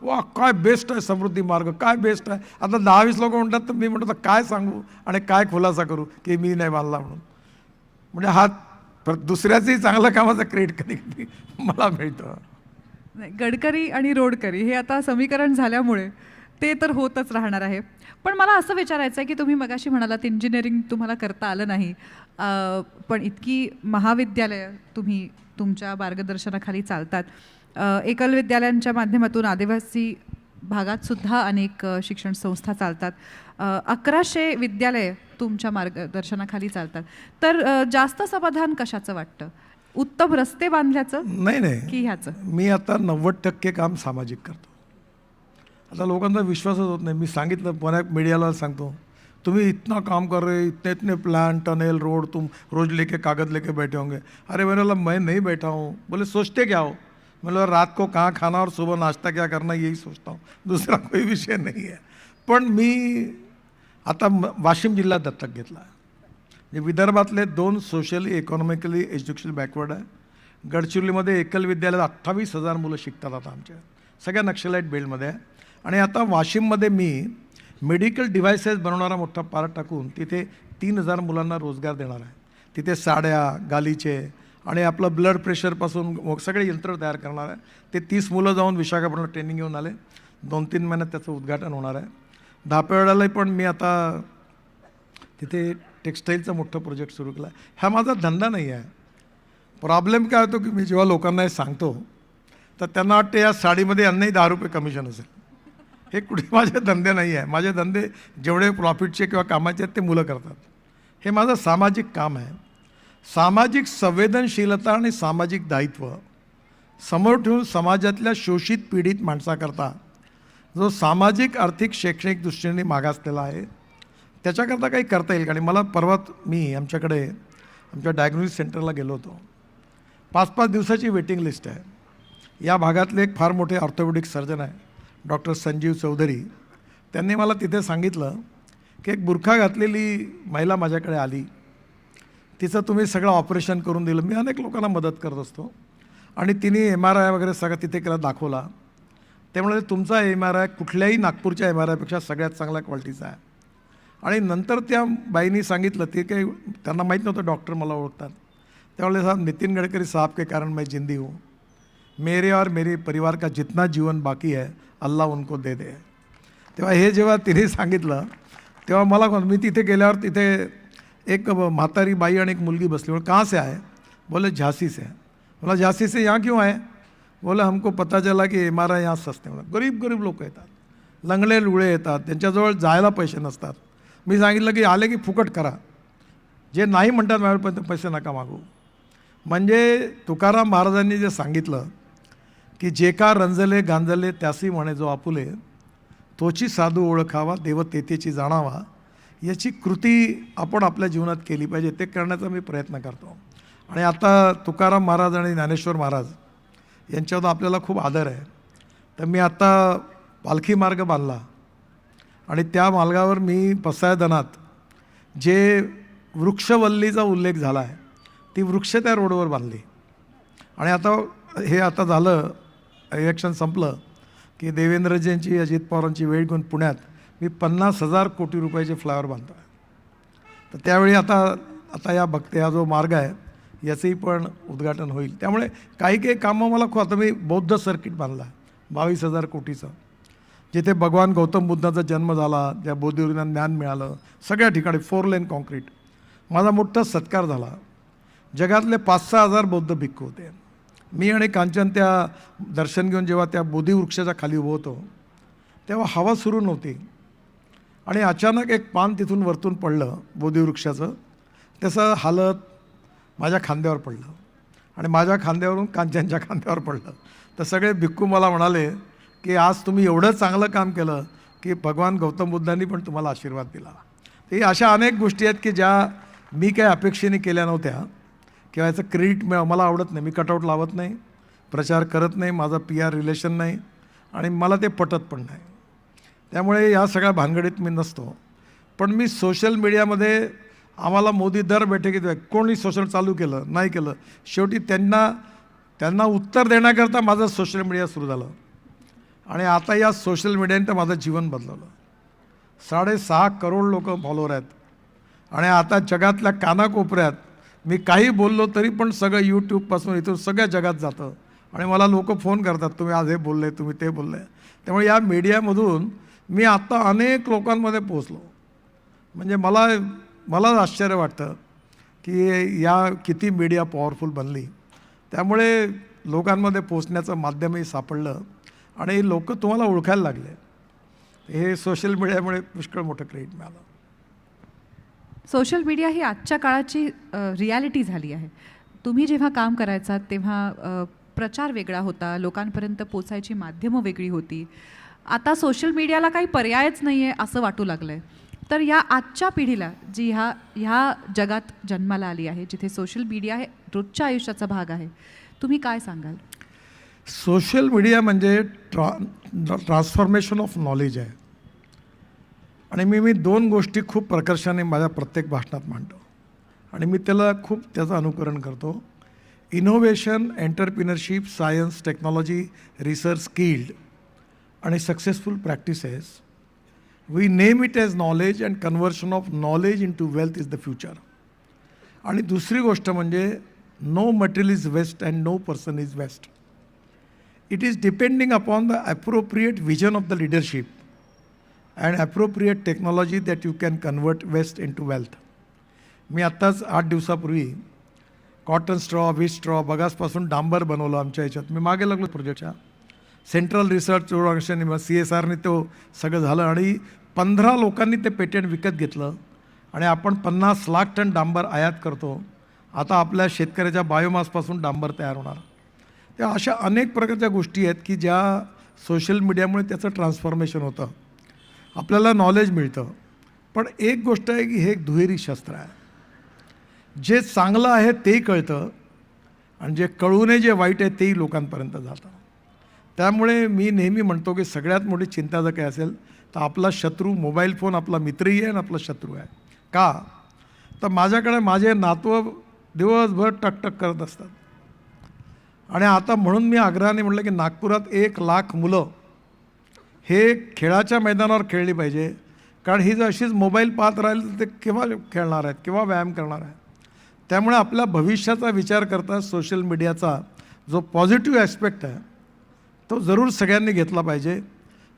वा काय बेस्ट आहे समृद्धी मार्ग, काय बेस्ट आहे. आता 10-20 लोक म्हणतात, तर मी म्हणतो काय सांगू आणि काय खुलासा करू की मी नाही बांधला म्हणून. म्हणजे दुसऱ्याचंही चांगल्या कामाचं क्रेडिट कधी मला मिळतं. गडकरी आणि रोडकरी हे आता समीकरण झाल्यामुळे ते तर होतच राहणार आहे. पण मला असं विचारायचं आहे की तुम्ही मगाशी म्हणालात इंजिनिअरिंग तुम्हाला करता आलं नाही, पण इतकी महाविद्यालय तुम्ही तुमच्या मार्गदर्शनाखाली चालतात. एकल विद्यालयांच्या माध्यमातून आदिवासी भागात सुद्धा अनेक शिक्षण संस्था चालतात. 1100 विद्यालय तुमच्या मार्गदर्शनाखाली चालतात. तर जास्त समाधान कशाचं वाटतं? उत्तम रस्ते बांधल्याचं नाही की ह्याचं? मी आता 90% काम सामाजिक करतो. आता लोकांचा विश्वासच होत नाही. मी सांगितलं, पुन्हा मीडियाला सांगतो, तुम्ही इतना काम कर रहे, इतने प्लान, टनल, रोड, तुम रोज लेके कागज लेके बैठे होंगे. अरे मैंने बोला मैं नहीं बैठा हूँ. बोले सोचते क्या हो? मतलब रात को कहाँ खाना और सुबह नाश्ता क्या करना, यही सोचता हूँ, दूसरा कोई विषय नहीं है. पण मी आता वाशिम जिल्हा दत्तक घेतला. विदर्भातले 2 सोशली इकॉनॉमिकली एज्युकेशन बॅकवर्ड आहे. गडचिरोलीमध्ये एकल विद्यालयात 28,000 मुलं शिकतात आता आमच्या, सगळ्या नक्षलाईट बेल्टमध्ये आहे. आणि आता वाशिममध्ये मी मेडिकल डिव्हायसेस बनवणारा मोठा पार्ट टाकून तिथे 3,000 मुलांना रोजगार देणार आहे. तिथे साड्या, गालीचे आणि आपलं ब्लड प्रेशरपासून सगळे यंत्र तयार करणार आहे. ते 30 मुलं जाऊन विशाखापट्टणम ट्रेनिंग घेऊन आले. 2-3 महिन्यात त्याचं उद्घाटन होणार आहे. धापेवाड्यालाही पण मी आता तिथे टेक्स्टाईलचा मोठा प्रोजेक्ट सुरू केला. हा माझा धंदा नाही आहे. प्रॉब्लेम काय होतो की मी जेव्हा लोकांना हे सांगतो तर त्यांना वाटते या साडीमध्ये यांनाही 10 रुपये कमिशन असेल. हे कुठे माझे धंदे नाही आहे. माझे धंदे जेवढे प्रॉफिटचे किंवा कामाचे आहेत ते मुलं करतात. हे माझं सामाजिक काम आहे. सामाजिक संवेदनशीलता आणि सामाजिक दायित्व समोर ठेवून समाजातल्या शोषित पीडित माणसाकरता जो सामाजिक आर्थिक शैक्षणिक दृष्टीने मागासलेला आहे त्याच्याकरता काही करता येईल का. आणि मला परवाच मी आमच्या डायग्नोसिस सेंटरला गेलो होतो. 5-5 दिवसाची वेटिंग लिस्ट आहे. या भागातले एक फार मोठे ऑर्थोपेडिक सर्जन आहे डॉक्टर संजीव चौधरी. त्यांनी मला तिथे सांगितलं की एक बुरखा घातलेली महिला माझ्याकडे आली. तिचं तुम्ही सगळं ऑपरेशन करून दिलं. मी अनेक लोकांना मदत करत असतो आणि तिने MRI वगैरे सगळं तिथे केला दाखवला. त्यामुळे तुमचा MRI कुठल्याही नागपूरच्या MRIपेक्षा सगळ्यात चांगल्या क्वालिटीचा आहे. आणि नंतर त्या बाईंनी सांगितलं ते काही त्यांना माहीत नव्हतं डॉक्टर मला ओळखतात. त्यावेळेस साहब नितिन गडकरी साहब के कारण मैं जिंदी हूँ. मेरे और मेरे परिवार का जितना जीवन बाकी है अल्लाह उनको दे दे. तेव्हा हे जेव्हा तिने सांगितलं तेव्हा मला मी तिथे गेल्यावर तिथे एक म्हातारी बाई आणि एक मुलगी बसली. बोले कहाँ से आए. बोले झांसी से. बोला झांसी से यहाँ क्यों आए. बोले हमको पता चला की MRI यहाँ सस्ते होतात. गरीब लोक येतात, लंगडे लुळे येतात, त्यांच्याजवळ जायला पैसे नसतात. मी सांगितलं की आले की फुकट करा. जे नाही म्हणतात माझ्यापर्यंत पैसे नका मागू. म्हणजे तुकाराम महाराजांनी जे सांगितलं की जे का रंजले गांजले त्यासी म्हणे जो आपुले तोची साधू ओळखावा देव तेथेची जाणावा. याची कृती आपण आपल्या जीवनात केली पाहिजे. ते करण्याचा मी प्रयत्न करतो. आणि आता तुकाराम महाराज आणि ज्ञानेश्वर महाराज यांच्यावर आपल्याला खूप आदर आहे. तर मी आता पालखी मार्ग बांधला आणि त्या मार्गावर मी पसायदानात जे वृक्षवल्लीचा उल्लेख झाला आहे ती वृक्ष त्या रोडवर बांधली. आणि आता झालं इलेक्शन संपलं की देवेंद्रजींची अजित पवारांची वेळ घेऊन पुण्यात मी 50,000 कोटी रुपयाचे फ्लायओव्हर बांधतो आहे. तर त्यावेळी आता हा जो मार्ग आहे याचंही पण उद्घाटन होईल. त्यामुळे काही कामं मला खूप. आता मी बौद्ध सर्किट बांधला 22,000 कोटीचं, जिथे भगवान गौतम बुद्धाचा जन्म झाला, ज्या बोधिवृत्तींना ज्ञान मिळालं, सगळ्या ठिकाणी 4 लेन कॉन्क्रीट. माझा मोठा सत्कार झाला. जगातले 5-6 हजार बौद्ध भिक्खू होते. मी आणि कांचन त्या दर्शन घेऊन जेव्हा त्या बोधिवृक्षाच्या खाली उभं होतो तेव्हा हवा सुरू नव्हती आणि अचानक एक पान तिथून वरतून पडलं बोधिवृक्षाचं. त्याचं हालत माझ्या खांद्यावर पडलं आणि माझ्या खांद्यावरून कांचनच्या खांद्यावर पडलं. तर सगळे भिक्खू मला म्हणाले की आज तुम्ही एवढं चांगलं काम केलं की भगवान गौतम बुद्धांनी पण तुम्हाला आशीर्वाद दिला. हे अशा अनेक गोष्टी आहेत की ज्या मी काही अपेक्षेने केल्या नव्हत्या किंवा याचं क्रेडिट मला आवडत नाही. मी कटआउट लावत नाही, प्रचार करत नाही, माझा PR रिलेशन नाही आणि मला ते पटत पण नाही. त्यामुळे या सगळ्या भानगडीत मी नसतो. पण मी सोशल मीडियामध्ये आम्हाला मोदी दर बैठकीत कोणी सोशल चालू केलं नाही केलं, शेवटी त्यांना उत्तर देण्याकरता माझं सोशल मीडिया सुरू झालं. आणि आता या सोशल मीडियाने तर माझं जीवन बदलवलं. 6.5 करोड लोक फॉलोअर आहेत आणि आता जगातल्या कानाकोपऱ्यात मी काही बोललो तरी पण सगळं यूट्यूबपासून इथून सगळ्या जगात जातं. आणि मला लोक फोन करतात तुम्ही आज हे बोलले, तुम्ही ते बोलले. त्यामुळे या मीडियामधून मी आत्ता अनेक लोकांमध्ये पोचलो. म्हणजे मला आश्चर्य वाटतं की या किती मीडिया पॉवरफुल बनली. त्यामुळे लोकांमध्ये पोचण्याचं माध्यमही सापडलं आणि लोक तुम्हाला ओळखायला लागले. हे सोशल मीडियामुळे पुष्कळ मोठं क्रेडिट मिळालं. सोशल मीडिया ही आजच्या काळाची रियालिटी झाली आहे. तुम्ही जेव्हा काम करायचा तेव्हा प्रचार वेगळा होता, लोकांपर्यंत पोचायची माध्यमं वेगळी होती. आता सोशल मीडियाला काही पर्यायच नाही आहे असं वाटू लागलं आहे. तर या आजच्या पिढीला जी ह्या जगात जन्माला आली आहे, जिथे सोशल मीडिया हे रोजच्या आयुष्याचा भाग आहे, तुम्ही काय सांगाल? सोशल मीडिया म्हणजे ट्रान्सफॉर्मेशन ऑफ नॉलेज आहे. आणि मी 2 गोष्टी खूप प्रकर्षाने माझ्या प्रत्येक भाषणात मांडतो आणि मी त्याचं अनुकरण करतो. Innovation, entrepreneurship, science, technology, research, skilled आणि successful practices. We name it as knowledge and conversion of knowledge into wealth is the future. आणि दुसरी गोष्ट म्हणजे no material is waste and no person is waste. it is depending upon the appropriate vision of the leadership and appropriate technology that you can convert waste into wealth. मी आत्ताच 8 दिवसापूर्वी cotton straw, वीट straw, बगासपासून डांबर बनवलं आमच्या ह्याच्यात. मी मागे लागलो प्रोजेक्टच्या. Central research organisation CSRने तो सगळं झालं आणि 15 लोकांनी ते पेटंट विकत घेतलं आणि आपण 50 लाख टन डांबर आयात करतो. आता आपल्या शेतकऱ्याच्या बायोमासपासून डांबर तयार होणार. त्या अशा अनेक प्रकारच्या गोष्टी आहेत की ज्या सोशल मीडियामुळे त्याचं ट्रान्सफॉर्मेशन होतं, आपल्याला नॉलेज मिळतं. पण एक गोष्ट आहे की हे एक दुहेरी शस्त्र आहे. जे चांगलं आहे तेही कळतं आणि जे कळू नये जे वाईट आहे तेही लोकांपर्यंत जातं. त्यामुळे मी नेहमी म्हणतो की सगळ्यात मोठी चिंता जर काय असेल तर आपला शत्रू मोबाईल फोन आपला मित्रही आहे आणि आपला शत्रू आहे. का तर माझ्याकडे माझे नातवं दिवसभर टकटक करत असतात आणि आता म्हणून मी आग्रहाने म्हटलं की नागपुरात 1 लाख मुलं हे खेळाच्या मैदानावर खेळली पाहिजे. कारण ही जर अशीच मोबाईल पाहत राहील तर ते केव्हा खेळणार आहेत, केव्हा व्यायाम करणार आहेत. त्यामुळे आपल्या भविष्याचा विचार करता सोशल मीडियाचा जो पॉझिटिव्ह ॲस्पेक्ट आहे तो जरूर सगळ्यांनी घेतला पाहिजे.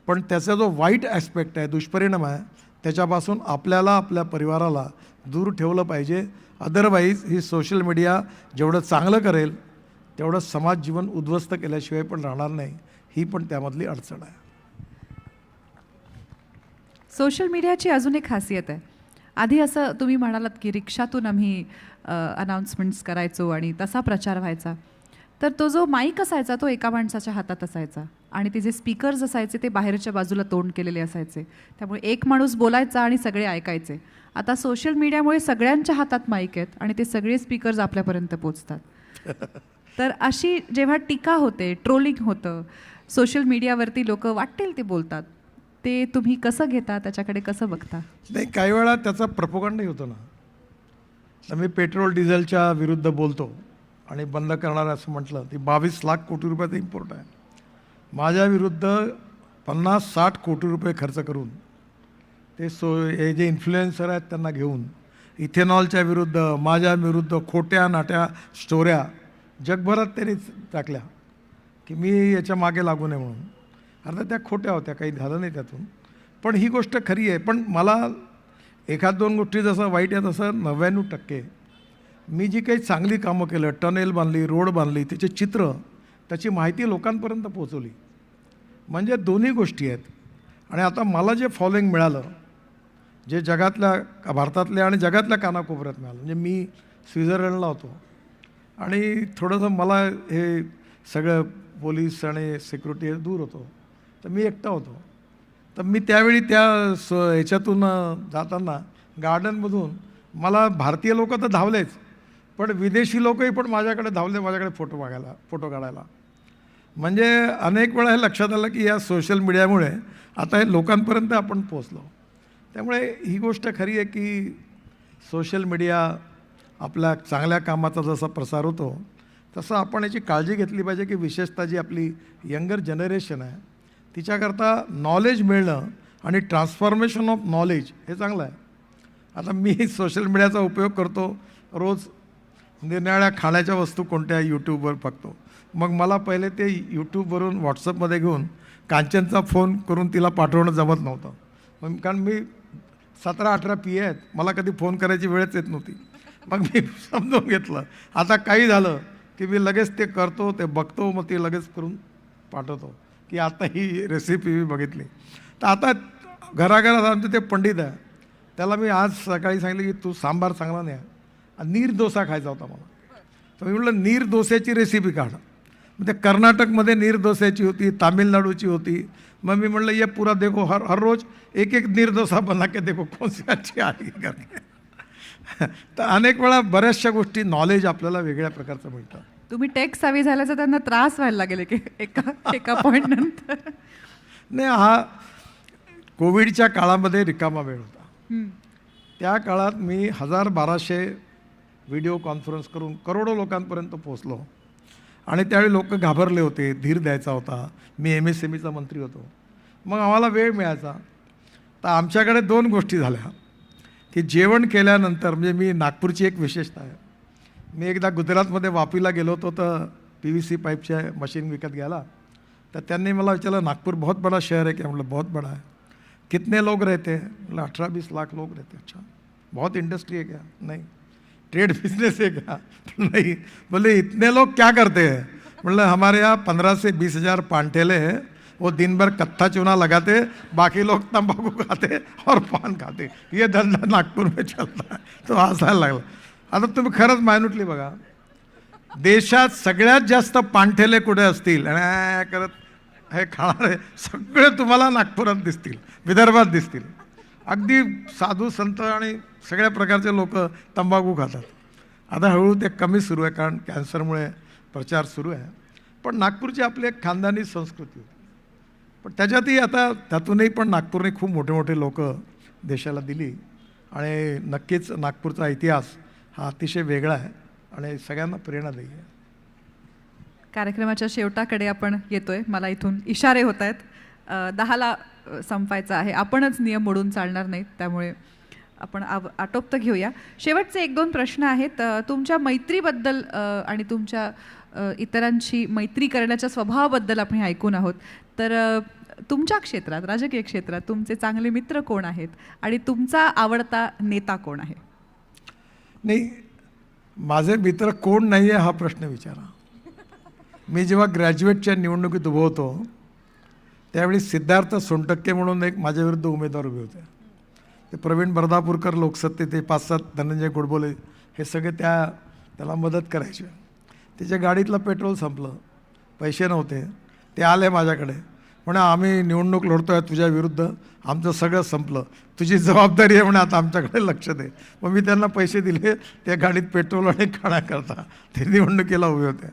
पण त्याचा जो वाईट ॲस्पेक्ट आहे, दुष्परिणाम आहे, त्याच्यापासून आपल्याला आपल्या परिवाराला दूर ठेवलं पाहिजे. अदरवाईज ही सोशल मीडिया जेवढं चांगलं करेल तेवढं समाज जीवन उद्ध्वस्त केल्याशिवाय पण राहणार नाही. ही पण त्यामधली अडचण आहे. सोशल मीडियाची अजून एक खासियत आहे. आधी असं तुम्ही म्हणालात की रिक्षातून आम्ही अनाउन्समेंट्स करायचो आणि तसा प्रचार व्हायचा. तर तो जो माईक असायचा तो एका माणसाच्या हातात असायचा आणि ते जे स्पीकर्स असायचे ते बाहेरच्या बाजूला तोंड केलेले असायचे. त्यामुळे एक माणूस बोलायचा आणि सगळे ऐकायचे. आता सोशल मीडियामुळे सगळ्यांच्या हातात माईक आहेत आणि ते सगळे स्पीकर्स आपल्यापर्यंत पोचतात. तर अशी जेव्हा टीका होते, ट्रोलिंग होतं, सोशल मीडियावरती लोक वाटेल ते बोलतात, ते तुम्ही कसं घेता, त्याच्याकडे कसं बघता? नाही, काही वेळा त्याचा प्रपोगंडाही होतो ना. तर मी पेट्रोल डिझेलच्या विरुद्ध बोलतो आणि बंद करणार असं म्हटलं ती 22 लाख कोटी रुपयाचं इम्पोर्ट आहे. माझ्या विरुद्ध 50-60 कोटी रुपये खर्च करून ते हे जे इन्फ्लुएन्सर आहेत त्यांना घेऊन इथेनॉलच्या विरुद्ध, माझ्या विरुद्ध खोट्या नाट्या स्टोऱ्या जगभरात त्यांनी टाकल्या की मी याच्या मागे लागू नये म्हणून. अर्थात त्या खोट्या होत्या, काही झालं नाही त्यातून. पण ही गोष्ट खरी आहे. पण मला 1-2 गोष्टी जसं वाईट आहे तसं 99% मी जी काही चांगली कामं केलं, टनेल बांधली, रोड बांधली, त्याचे चित्र, त्याची माहिती लोकांपर्यंत पोहोचवली. म्हणजे दोन्ही गोष्टी आहेत. आणि आता मला जे फॉलोइंग मिळालं, जे जगातल्या, भारतातल्या आणि जगातल्या कानाकोपऱ्यात मिळालं. म्हणजे मी स्वित्झर्लंडला होतो आणि थोडंसं मला हे सगळं पोलीस आणि सिक्युरिटी दूर होतो, तर मी एकटा होतो. तर मी त्यावेळी त्या ह्याच्यातून जाताना गार्डनमधून मला भारतीय लोक तर धावलेच, पण विदेशी लोकही पण माझ्याकडे धावले, माझ्याकडे फोटो काढायला. म्हणजे अनेक वेळा हे लक्षात आलं की या सोशल मीडियामुळे आता हे लोकांपर्यंत आपण पोचलो. त्यामुळे ही गोष्ट खरी आहे की सोशल मीडिया आपल्या चांगल्या कामाचा जसा प्रसार होतो तसं आपण याची काळजी घेतली पाहिजे की विशेषतः जी आपली यंगर जनरेशन आहे तिच्याकरता नॉलेज मिळणं आणि ट्रान्सफॉर्मेशन ऑफ नॉलेज हे चांगलं आहे. आता मी सोशल मीडियाचा उपयोग करतो रोज. निरनिराळ्या खाण्याच्या वस्तू कोणत्या यूट्यूबवर बघतो. मग मला पहिले ते यूट्यूबवरून व्हॉट्सअपमध्ये घेऊन कांचनचा फोन करून तिला पाठवणं जमत नव्हतं. मग कारण मी 17-18 PA आहेत, मला कधी फोन करायची वेळच येत नव्हती. मग मी समजून घेतलं आता काही झालं की मी लगेच ते करतो, ते बघतो, मग ते लगेच करून पाठवतो की आता ही रेसिपी मी बघितली. तर आता घराघरात आमचे ते पंडित आहे, त्याला मी आज सकाळी सांगितलं की तू सांबार चांगला नाही आहे, नीर डोसा खायचा होता मला. तर मी म्हटलं नीर डोस्याची रेसिपी काढ. मग ते कर्नाटकमध्ये नीर डोस्याची होती, तामिळनाडूची होती. मग मी म्हटलं ये पुरा देखो, हर रोज एक नीर डोसा बना के देखो कौन सी अच्छी आली करके. तर अनेक वेळा बऱ्याचशा गोष्टी नॉलेज आपल्याला वेगळ्या प्रकारचं मिळतं. तुम्ही टेक सावी झाल्याचा त्यांना त्रास व्हायला लागेल की एका पॉईंट नंतर. नाही, हा कोविडच्या काळामध्ये रिकामा वेळ होता. त्या काळात मी 1000-1200 व्हिडिओ कॉन्फरन्स करून करोडो लोकांपर्यंत पोहोचलो. आणि त्यावेळी लोक घाबरले होते, धीर द्यायचा होता. मी MSMEचा मंत्री होतो, मग आम्हाला वेळ मिळायचा. तर आमच्याकडे 2 गोष्टी झाल्या की जेवण केल्यानंतर, म्हणजे मी नागपूरची एक विशेषता आहे, मी एकदा गुजरातमध्ये वापीला गेलो होतो तर PVC पाईपच्या मशीन विकत घ्यायला. तर त्यांनी मला विचारलं नागपुर बहुत बड़ा शहर है क्या? म्हटलं बहुत बड़ा है. कितने लोग रहते हैं? मतलब 18-20 लाख लोग रहते हैं. अच्छा, बहुत इंडस्ट्री है क्या? नहीं. ट्रेड बिजनेस है क्या? नहीं. बोले इतने लोग क्या करते हैं? मतलब हमारे यहाँ 15 से 20 हज़ार पानठेले हैं, वो दिन भर कत्था चूना लगाते, बाकी लोग तंबाकू खाते और पान खाते. ये धंदा नागपूर में चलता है. तो हसायला लागला. आता तुम्ही खरंच मायन्युटली बघा, देशात सगळ्यात जास्त पानठेले कुठे असतील आणि करत हे खाणारे सगळे तुम्हाला नागपुरात दिसतील, विदर्भात दिसतील. अगदी साधू संत आणि सगळ्या प्रकारचे लोक तंबाखू खातात. आता हळूहळू ते कमी सुरू आहे, कारण कॅन्सरमुळे प्रचार सुरू आहे. पण नागपूरची आपली एक खानदानी संस्कृती होती. पण त्याच्यातही आता त्यातूनही पण नागपूरने खूप मोठे मोठे लोक देशाला दिली. आणि नक्कीच नागपूरचा इतिहास हा अतिशय वेगळा आहे आणि सगळ्यांना प्रेरणादायी आहे. कार्यक्रमाच्या शेवटाकडे आपण येतोय. मला इथून इशारे होत आहेत. 10ला संपायचं आहे. आपणच नियम मोडून चालणार नाहीत, त्यामुळे आपण आटोपतं घेऊया. शेवटचे 1-2 प्रश्न आहेत. तुमच्या मैत्रीबद्दल आणि तुमच्या इतरांशी मैत्री करण्याच्या स्वभावाबद्दल आपण हे ऐकून आहोत. तर तुमच्या क्षेत्रात, राजकीय क्षेत्रात तुमचे चांगले मित्र कोण आहेत आणि तुमचा आवडता नेता कोण आहे? नाही, माझे मित्र कोण नाही आहे हा प्रश्न विचारा. मी जेव्हा ग्रॅज्युएटच्या निवडणुकीत उभं होतो त्यावेळी सिद्धार्थ सोनटक्के म्हणून एक माझ्याविरुद्ध उमेदवार उभे होते. ते प्रवीण बर्दापूरकर लोकसत्तेचे 5-7 धनंजय गोडबोले हे सगळे त्याला मदत करायचे. त्याच्या गाडीतलं पेट्रोल संपलं, पैसे नव्हते. ते आले माझ्याकडे, म्हणे आम्ही निवडणूक लढतो आहे तुझ्या विरुद्ध, आमचं सगळं संपलं, तुझी जबाबदारी आहे म्हणे, आता आमच्याकडे लक्ष दे. मग मी त्यांना पैसे दिले त्या गाडीत पेट्रोल आणि खाण्याकरता. ते निवडणुकीला उभे होते.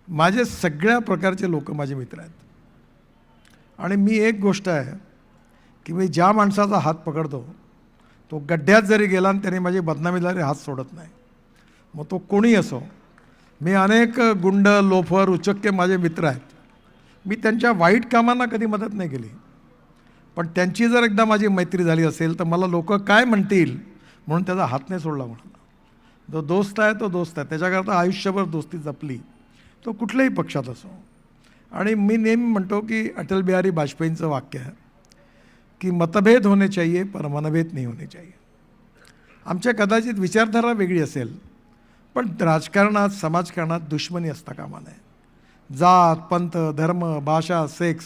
माझे सगळ्या प्रकारचे लोक माझे मित्र आहेत. आणि मी एक गोष्ट आहे की मी ज्या माणसाचा हात पकडतो तो गड्ड्यात जरी गेला आणि त्याने माझी बदनामी झाली हात सोडत नाही, मग तो कोणी असो. मी अनेक गुंड, लोफर, उचक्के माझे मित्र आहेत. मी त्यांच्या वाईट कामांना कधी मदत नाही केली, पण त्यांची जर एकदा माझी मैत्री झाली असेल तर मला लोक काय म्हणतील म्हणून त्याचा हात नाही सोडला. म्हणा जो दोस्त आहे तो दोस्त आहे, त्याच्याकरता आयुष्यभर दोस्ती जपली, तो कुठल्याही पक्षात असो. आणि मी नेहमी म्हणतो की अटल बिहारी वाजपेयींचं वाक्य आहे की मतभेद होणे चाहिए पर मनभेद नहीं होणे चाहिए. आमच्या कदाचित विचारधारा वेगळी असेल, पण राजकारणात, समाजकारणात दुश्मनी असता कामा नये. जात, पंथ, धर्म, भाषा, सेक्स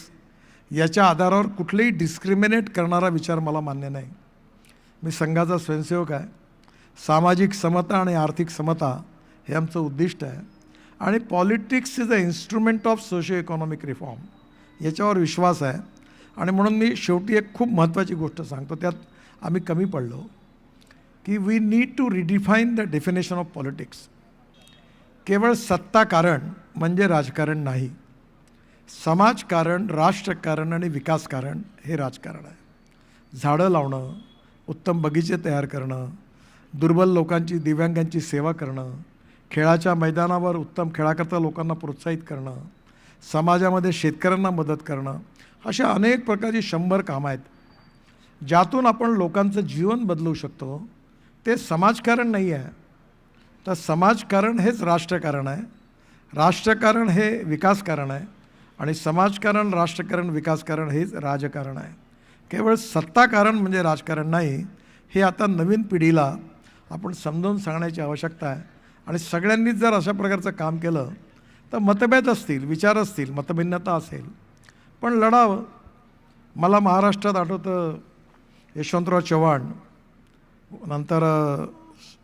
याच्या आधारावर कुठलेही डिस्क्रिमिनेट करणारा विचार मला मान्य नाही. मी संघाचा स्वयंसेवक आहे. सामाजिक समता आणि आर्थिक समता हे आमचं उद्दिष्ट आहे. आणि politics is a instrument of socio economic reform याच्यावर विश्वास आहे. आणि म्हणून मी शेवटी एक खूप महत्त्वाची गोष्ट सांगतो, त्यात आम्ही कमी पडलो, की we need to redefine the definition of politics. केवळ सत्ताकारण म्हणजे राजकारण नाही. समाजकारण, राष्ट्रकारण आणि विकासकारण हे राजकारण आहे. झाडं लावणं, उत्तम बगीचे तयार करणं, दुर्बल लोकांची, दिव्यांगांची सेवा करणं, खेळाच्या मैदानावर उत्तम खेळाकरता लोकांना प्रोत्साहित करणं, समाजामध्ये शेतकऱ्यांना मदत करणं, अशा अनेक प्रकारची 100 कामं आहेत ज्यातून आपण लोकांचं जीवन बदलवू शकतो. ते समाजकारण नाही आहे, तर समाजकारण हेच राष्ट्रकारण आहे. राष्ट्रकारण हे विकासकारण आहे आणि समाजकारण, राष्ट्रकारण, विकासकारण हेच राजकारण आहे. केवळ सत्ताकारण म्हणजे राजकारण नाही, हे आता नवीन पिढीला आपण समजावून सांगण्याची आवश्यकता आहे. आणि सगळ्यांनीच जर अशा प्रकारचं काम केलं तर मतभेद असतील, विचार असतील, मतभिन्नता असेल, पण लढावं. मला महाराष्ट्रात आठवतं यशवंतराव चव्हाण, नंतर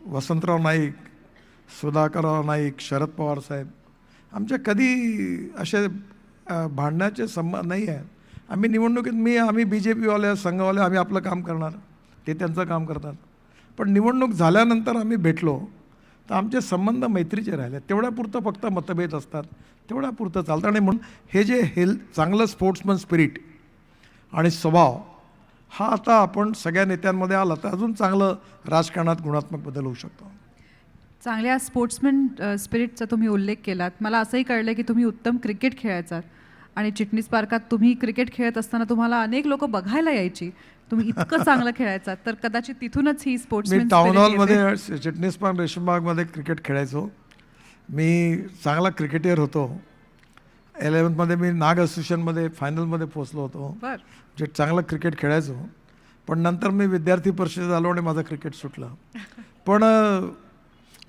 वसंतराव नाईक, सुधाकरराव नाईक, शरद पवार साहेब, आमच्या कधी असे भांडण्याचे संबंध नाही आहे. आम्ही निवडणुकीत आम्ही BJPवाले, संघवाले, आम्ही आपलं काम करणार, ते त्यांचं काम करतात. पण निवडणूक झाल्यानंतर आम्ही भेटलो तर आमचे संबंध मैत्रीचे राहिले. तेवढ्यापुरतं फक्त मतभेद असतात, तेवढ्यापुरतं चालतं. आणि म्हणून हे जे चांगलं स्पोर्ट्समन स्पिरिट आणि स्वभाव हा आता आपण सगळ्या नेत्यांमध्ये आला तर अजून चांगलं राजकारणात गुणात्मक बदल होऊ शकतो. चांगल्या स्पोर्ट्समॅन स्पिरिटचा तुम्ही उल्लेख केलात. मला असंही कळलं की तुम्ही उत्तम क्रिकेट खेळायचात आणि चिटणीस पार्कात तुम्ही क्रिकेट खेळत असताना तुम्हाला अनेक लोक बघायला यायची, तुम्ही इतकं चांगलं खेळायचात. तर कदाचित तिथूनच ही स्पोर्ट्समॅन मी टाउन हॉलमध्ये चिटणीस पार्क, रेशीमबागमध्ये क्रिकेट खेळायचो. मी चांगला क्रिकेटर होतो. 11th मी नाग असोसिएशनमध्ये फायनलमध्ये पोचलो होतो, बर जे चांगलं क्रिकेट खेळायचो. पण नंतर मी विद्यार्थी परिषदेत आलो आणि माझं क्रिकेट सुटलं. पण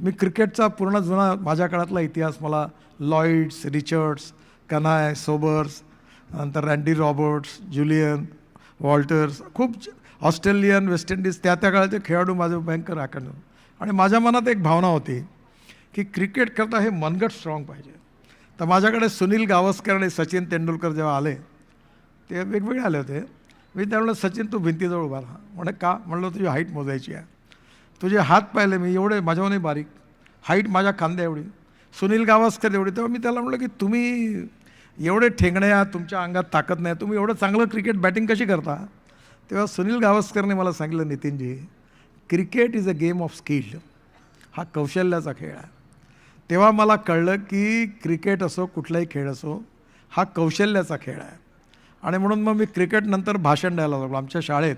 मी क्रिकेटचा पूर्ण जुना माझ्या काळातला इतिहास, मला लॉईड्स, रिचर्ड्स, कनाय, सोबर्स, नंतर रँडी रॉबर्ट्स, जुलियन, वॉल्टर्स, खूप ऑस्ट्रेलियन, वेस्ट इंडिज त्या काळाचे खेळाडू माझे भयंकर आकर्षण. आणि माझ्या मनात एक भावना होती की क्रिकेट करता हे मनगट स्ट्रॉंग पाहिजे. तर माझ्याकडे सुनील गावस्कर आणि सचिन तेंडुलकर जेव्हा आले, ते वेगवेगळे आले होते. मी त्यावेळेला, सचिन तू भिंतीजवळ उभा राहा. म्हणे का? म्हणलं तुझी हाईट मोजायची आहे. तुझे हात पाहिले मी, एवढे माझ्याहूनही बारीक, हाईट माझ्या खांद्या एवढी, सुनील गावस्कर एवढी. तेव्हा मी त्याला म्हटलं की तुम्ही एवढे ठेंगणे आहात, तुमच्या अंगात ताकद नाही, तुम्ही एवढं चांगलं क्रिकेट बॅटिंग कशी करता? तेव्हा सुनील गावस्करने मला सांगितलं, Nitin ji, cricket is a game of skill. हा कौशल्याचा खेळ आहे. तेव्हा मला कळलं की क्रिकेट असो, कुठलाही खेळ असो, हा कौशल्याचा खेळ आहे. आणि म्हणून मग मी क्रिकेट नंतर भाषण द्यायला लागलो. आमच्या शाळेत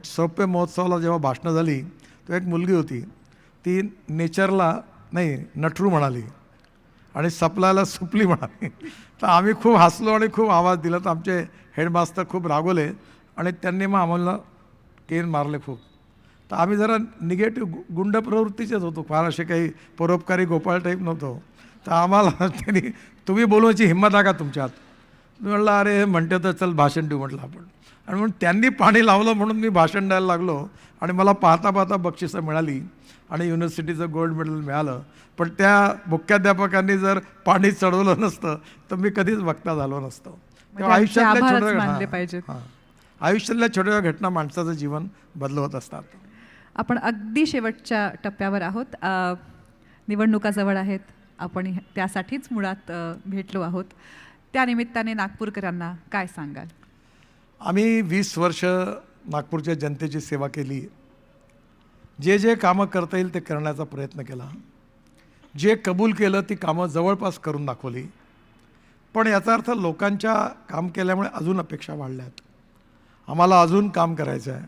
सौप्य महोत्सवाला जेव्हा भाषणं झाली, तेव्हा एक मुलगी होती, ती नेचरला नाही नटरू म्हणाली आणि सपलायला सुपली म्हणाली. तर आम्ही खूप हसलो आणि खूप आवाज दिला. तर आमचे हेडमास्टर खूप रागवले आणि त्यांनी मग आम्हाला केन मारले खूप. तर आम्ही जरा निगेटिव्ह गुंड प्रवृत्तीचेच होतो, फार असे काही परोपकारी गोपाळ टाईप नव्हतो. तर आम्हाला त्यांनी, तुम्ही बोलवायची हिंमत आहे का तुमच्यात? मी म्हटलं अरे म्हणते तर चल भाषण देऊ म्हटलं आपण. आणि म्हणून त्यांनी पाणी लावलं म्हणून मी भाषण द्यायला लागलो आणि मला पाहता पाहता बक्षिसं मिळाली आणि युनिव्हर्सिटीचं गोल्ड मेडल मिळालं. पण त्या मुख्याध्यापकांनी जर पाणी चढवलं नसतं तर मी कधीच वक्ता झालो नसतो. तेव्हा आयुष्यातल्या छोट्या घटना माणसाचं जीवन बदलवत असतात. आपण अगदी शेवटच्या टप्प्यावर आहोत. निवडणुका जवळ आहेत, आपण त्यासाठीच मुळात भेटलो आहोत. त्या निमित्ताने नागपूरकरांना काय सांगाल? आम्ही 20 वर्ष नागपूरच्या जनतेची सेवा केली. जे जे कामं करता येईल ते करण्याचा प्रयत्न केला. जे कबूल केलं ती कामं जवळपास करून दाखवली. पण याचा अर्थ लोकांच्या काम केल्यामुळे अजून अपेक्षा वाढल्यात. आम्हाला अजून काम करायचं आहे.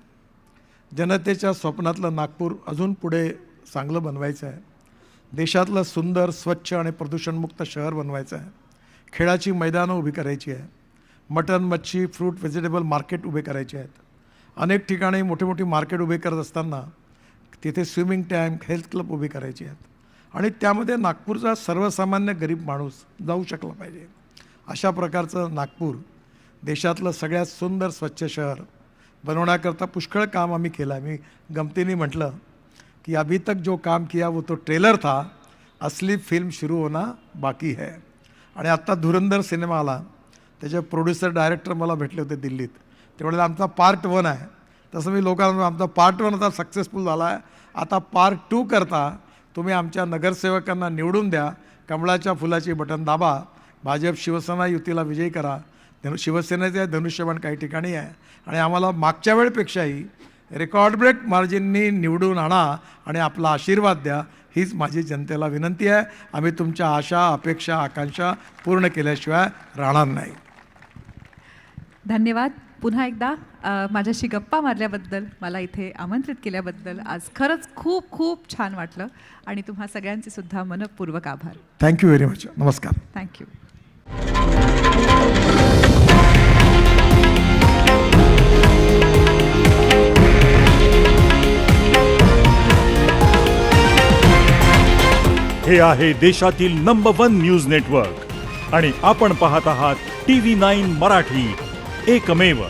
जनतेच्या स्वप्नातलं नागपूर अजून पुढे चांगलं बनवायचं आहे. देशातलं सुंदर, स्वच्छ आणि प्रदूषणमुक्त शहर बनवायचं आहे. खेळाची मैदानं उभी करायची आहे. मटन, मच्छी, फ्रूट, व्हेजिटेबल मार्केट उभे करायचे आहेत. अनेक ठिकाणी मोठी मोठी मार्केट उभे करत असताना तिथे स्विमिंग टँक, हेल्थ क्लब उभे करायचे आहेत. आणि त्यामध्ये नागपूरचा सर्वसामान्य गरीब माणूस जाऊ शकला पाहिजे. अशा प्रकारचं नागपूर देशातलं सगळ्यात सुंदर स्वच्छ शहर बनवण्याकरता पुष्कळ काम आम्ही केलं आहे. मी गमतीने म्हटलं कि अभी तक जो काम किया वो तो ट्रेलर था, असली फिल्म शुरू होना बाकी है. आणि आत्ता धुरंधर सिनेमा आला, त्याचे प्रोड्युसर डायरेक्टर मला भेटले होते दिल्लीत. ते म्हणाले आमचा पार्ट 1 आहे. तसं मी लोकांना, आमचा पार्ट 1 आता सक्सेसफुल झाला आहे, आता पार्ट 2 करता तुम्ही आमच्या नगरसेवकांना निवडून द्या, कमळाच्या फुलाची बटन दाबा, भाजप शिवसेना युतीला विजयी करा. शिवसेनेचे धनुष्यबाण काही ठिकाणी आहे आणि आम्हाला मागच्या वेळेपेक्षाही रेकॉर्ड ब्रेक मार्जिननी निवडून आणा आणि आपला आशीर्वाद द्या, हीच माझी जनतेला विनंती आहे. आम्ही तुमच्या आशा, अपेक्षा, आकांक्षा पूर्ण केल्याशिवाय राहणार नाही. धन्यवाद. पुन्हा एकदा माझ्याशी गप्पा मारल्याबद्दल, मला इथे आमंत्रित केल्याबद्दल आज खरंच खूप खूप छान वाटलं आणि तुम्हा सगळ्यांचे सुद्धा मनपूर्वक आभार. Thank you very much. नमस्कार. थँक्यू. हे आहे देशातील नंबर 1 न्यूज नेटवर्क आणि आपण पाहत आहात TV9 मराठी, एकमेव.